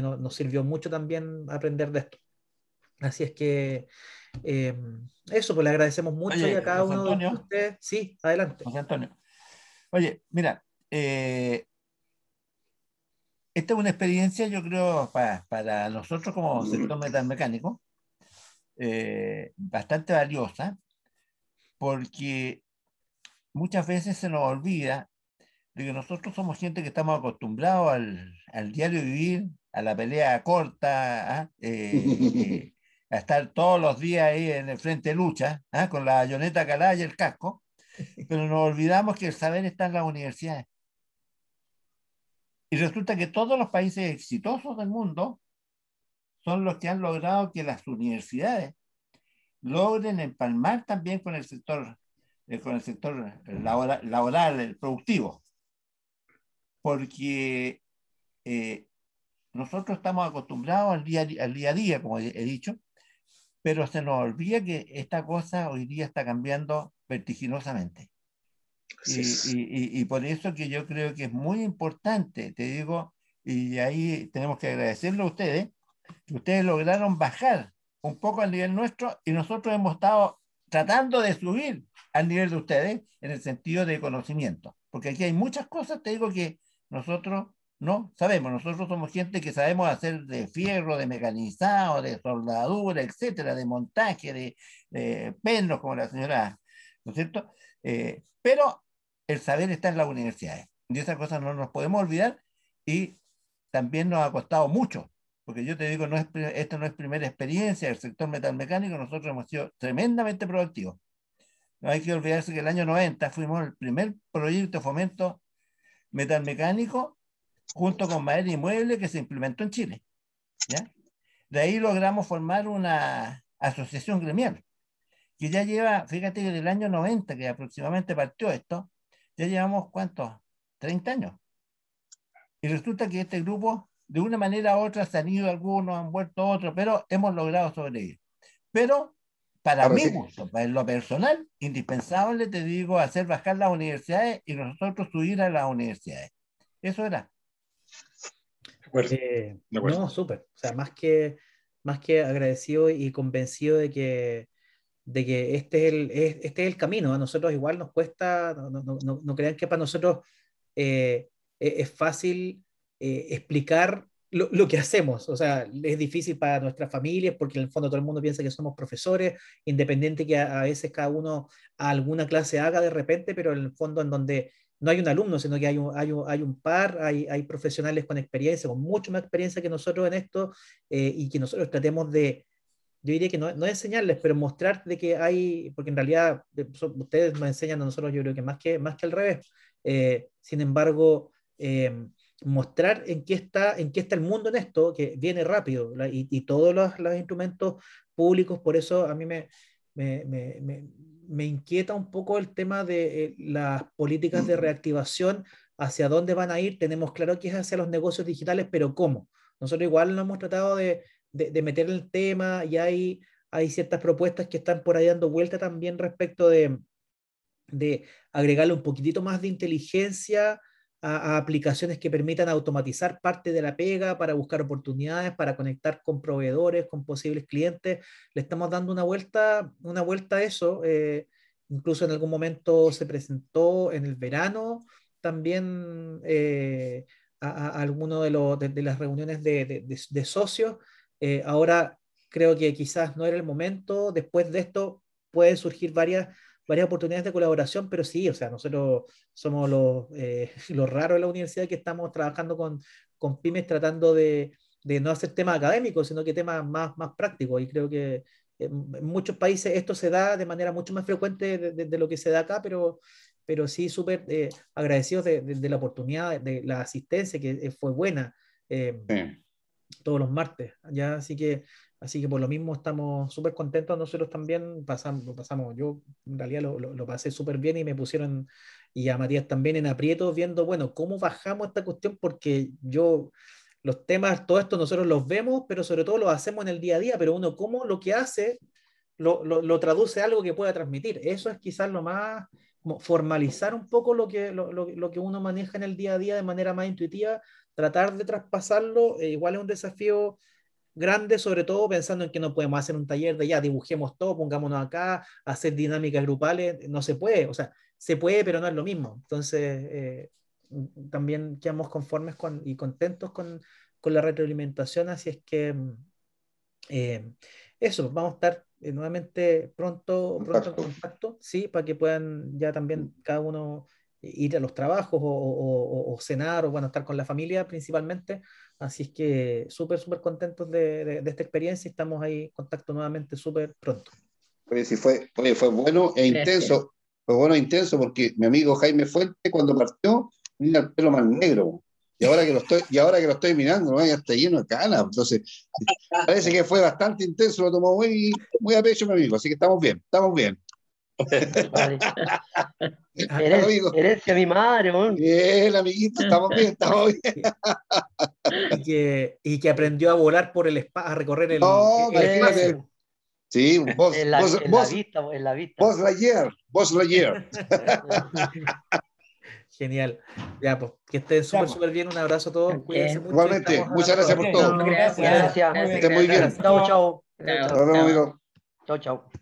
nos sirvió mucho también aprender de esto. Así es que eh, eso, pues le agradecemos mucho y a Oye, cada José uno de Antonio, ustedes. Sí, adelante. José Antonio. Oye, mira, esta es una experiencia, yo creo, para nosotros como sector metalmecánico, bastante valiosa, porque muchas veces se nos olvida de que nosotros somos gente que estamos acostumbrados al diario vivir, a la pelea corta, ¿ah? A estar todos los días ahí en el frente de lucha, ¿ah? Con la bayoneta calada y el casco, pero nos olvidamos que el saber está en las universidades. Y resulta que todos los países exitosos del mundo son los que han logrado que las universidades logren empalmar también con el sector laboral, el productivo, porque nosotros estamos acostumbrados al día a día, como he dicho, pero se nos olvida que esta cosa hoy día está cambiando vertiginosamente. Y por eso que yo creo que es muy importante, te digo, y ahí tenemos que agradecerle a ustedes, que ustedes lograron bajar un poco al nivel nuestro y nosotros hemos estado tratando de subir al nivel de ustedes en el sentido de conocimiento, porque aquí hay muchas cosas, te digo, que nosotros no sabemos. Nosotros somos gente que sabemos hacer de fierro, de mecanizado, de soldadura, etcétera, de montaje, de pernos, como la señora, ¿no es cierto? Pero el saber está en las universidades y esas cosas no nos podemos olvidar, y también nos ha costado mucho, porque yo te digo, esta no es primera experiencia del sector metalmecánico, nosotros hemos sido tremendamente proactivos. No hay que olvidarse que el año 90 fuimos el primer proyecto de fomento metalmecánico junto con Madera y Mueble que se implementó en Chile, ¿ya? De ahí logramos formar una asociación gremial que ya lleva, fíjate que del año 90, que aproximadamente partió esto, ya llevamos, ¿cuántos? 30 años. Y resulta que este grupo, de una manera u otra, se han ido algunos, han vuelto otros, pero hemos logrado sobrevivir. Pero para Ahora mí, sí, para lo personal, indispensable, te digo, hacer bajar las universidades y nosotros subir a las universidades. Eso era. De acuerdo, de acuerdo. No, súper. O sea, más que agradecido y convencido de que este es el camino. A nosotros igual nos cuesta, no crean que para nosotros es fácil explicar lo que hacemos. O sea, es difícil para nuestras familias porque en el fondo todo el mundo piensa que somos profesores, independiente que a veces cada uno a alguna clase haga de repente, pero en el fondo en donde no hay un alumno, sino que hay un par, hay profesionales con experiencia, con mucho más experiencia que nosotros en esto, y que nosotros tratemos de, yo diría que no enseñarles, pero mostrar de que hay, porque en realidad ustedes nos enseñan a nosotros, yo creo que más que al revés. Sin embargo, mostrar en qué está el mundo en esto, que viene rápido, y todos los instrumentos públicos, por eso a mí me, me, me, me inquieta un poco el tema de las políticas de reactivación, hacia dónde van a ir. Tenemos claro que es hacia los negocios digitales, pero ¿cómo? Nosotros igual no hemos tratado de meter el tema, y hay ciertas propuestas que están por ahí dando vuelta también respecto de agregarle un poquitito más de inteligencia a aplicaciones que permitan automatizar parte de la pega para buscar oportunidades, para conectar con proveedores, con posibles clientes. Le estamos dando una vuelta a eso. Incluso en algún momento se presentó en el verano también a alguno de las reuniones de socios. Ahora creo que quizás no era el momento. Después de esto pueden surgir varias oportunidades de colaboración, pero sí, o sea, nosotros somos los raros de la universidad que estamos trabajando con pymes tratando de no hacer temas académicos, sino que temas más prácticos. Y creo que en muchos países esto se da de manera mucho más frecuente de lo que se da acá, pero sí súper agradecidos de la oportunidad, de la asistencia que fue buena. sí. Todos los martes, ¿ya? Así que por lo mismo estamos súper contentos nosotros también, pasamos, yo en realidad lo pasé súper bien y me pusieron, y a Matías también en aprietos, viendo, bueno, cómo bajamos esta cuestión, porque los temas, todo esto nosotros los vemos, pero sobre todo los hacemos en el día a día, pero uno cómo lo que hace lo traduce a algo que pueda transmitir. Eso es quizás lo más, como formalizar un poco lo que uno maneja en el día a día de manera más intuitiva, tratar de traspasarlo. Igual es un desafío grande, sobre todo pensando en que no podemos hacer un taller de ya dibujemos todo, pongámonos acá, hacer dinámicas grupales, no se puede, o sea, se puede, pero no es lo mismo. Entonces, también quedamos conformes y contentos con la retroalimentación, así es que eh, eso, vamos a estar nuevamente pronto en contacto, ¿sí? Para que puedan ya también cada uno ir a los trabajos o cenar, o bueno, estar con la familia principalmente. Así es que súper contentos de esta experiencia, y estamos ahí en contacto nuevamente súper pronto. Oye, sí fue bueno e Gracias. intenso. Fue bueno e intenso porque mi amigo Jaime Fuente, cuando partió, tenía el pelo más negro. Y ahora que lo estoy mirando, ¿no? Ya está lleno de canas. Entonces, parece que fue bastante intenso, lo tomó muy a pecho, mi amigo. Así que estamos bien, estamos bien. Vale. Amigo, Herencia de mi madre, weón. bien, amiguito, estamos bien, estamos bien. Y que aprendió a volar por a recorrer No, el imagínate, espacio. Sí, vos, En la, vos, en la vos, vista, en la vista. Buzz Lightyear. Genial. Ya, pues, que estén súper, pues. súper bien. Un abrazo a todos. Cuídense mucho. y Igualmente, estamos muchas hablando gracias por pronto. todo. Gracias. Gracias. Que estén muy bien. Gracias. Chao, chao. Chao, Nos vemos, chao. amigos. Chao, chao.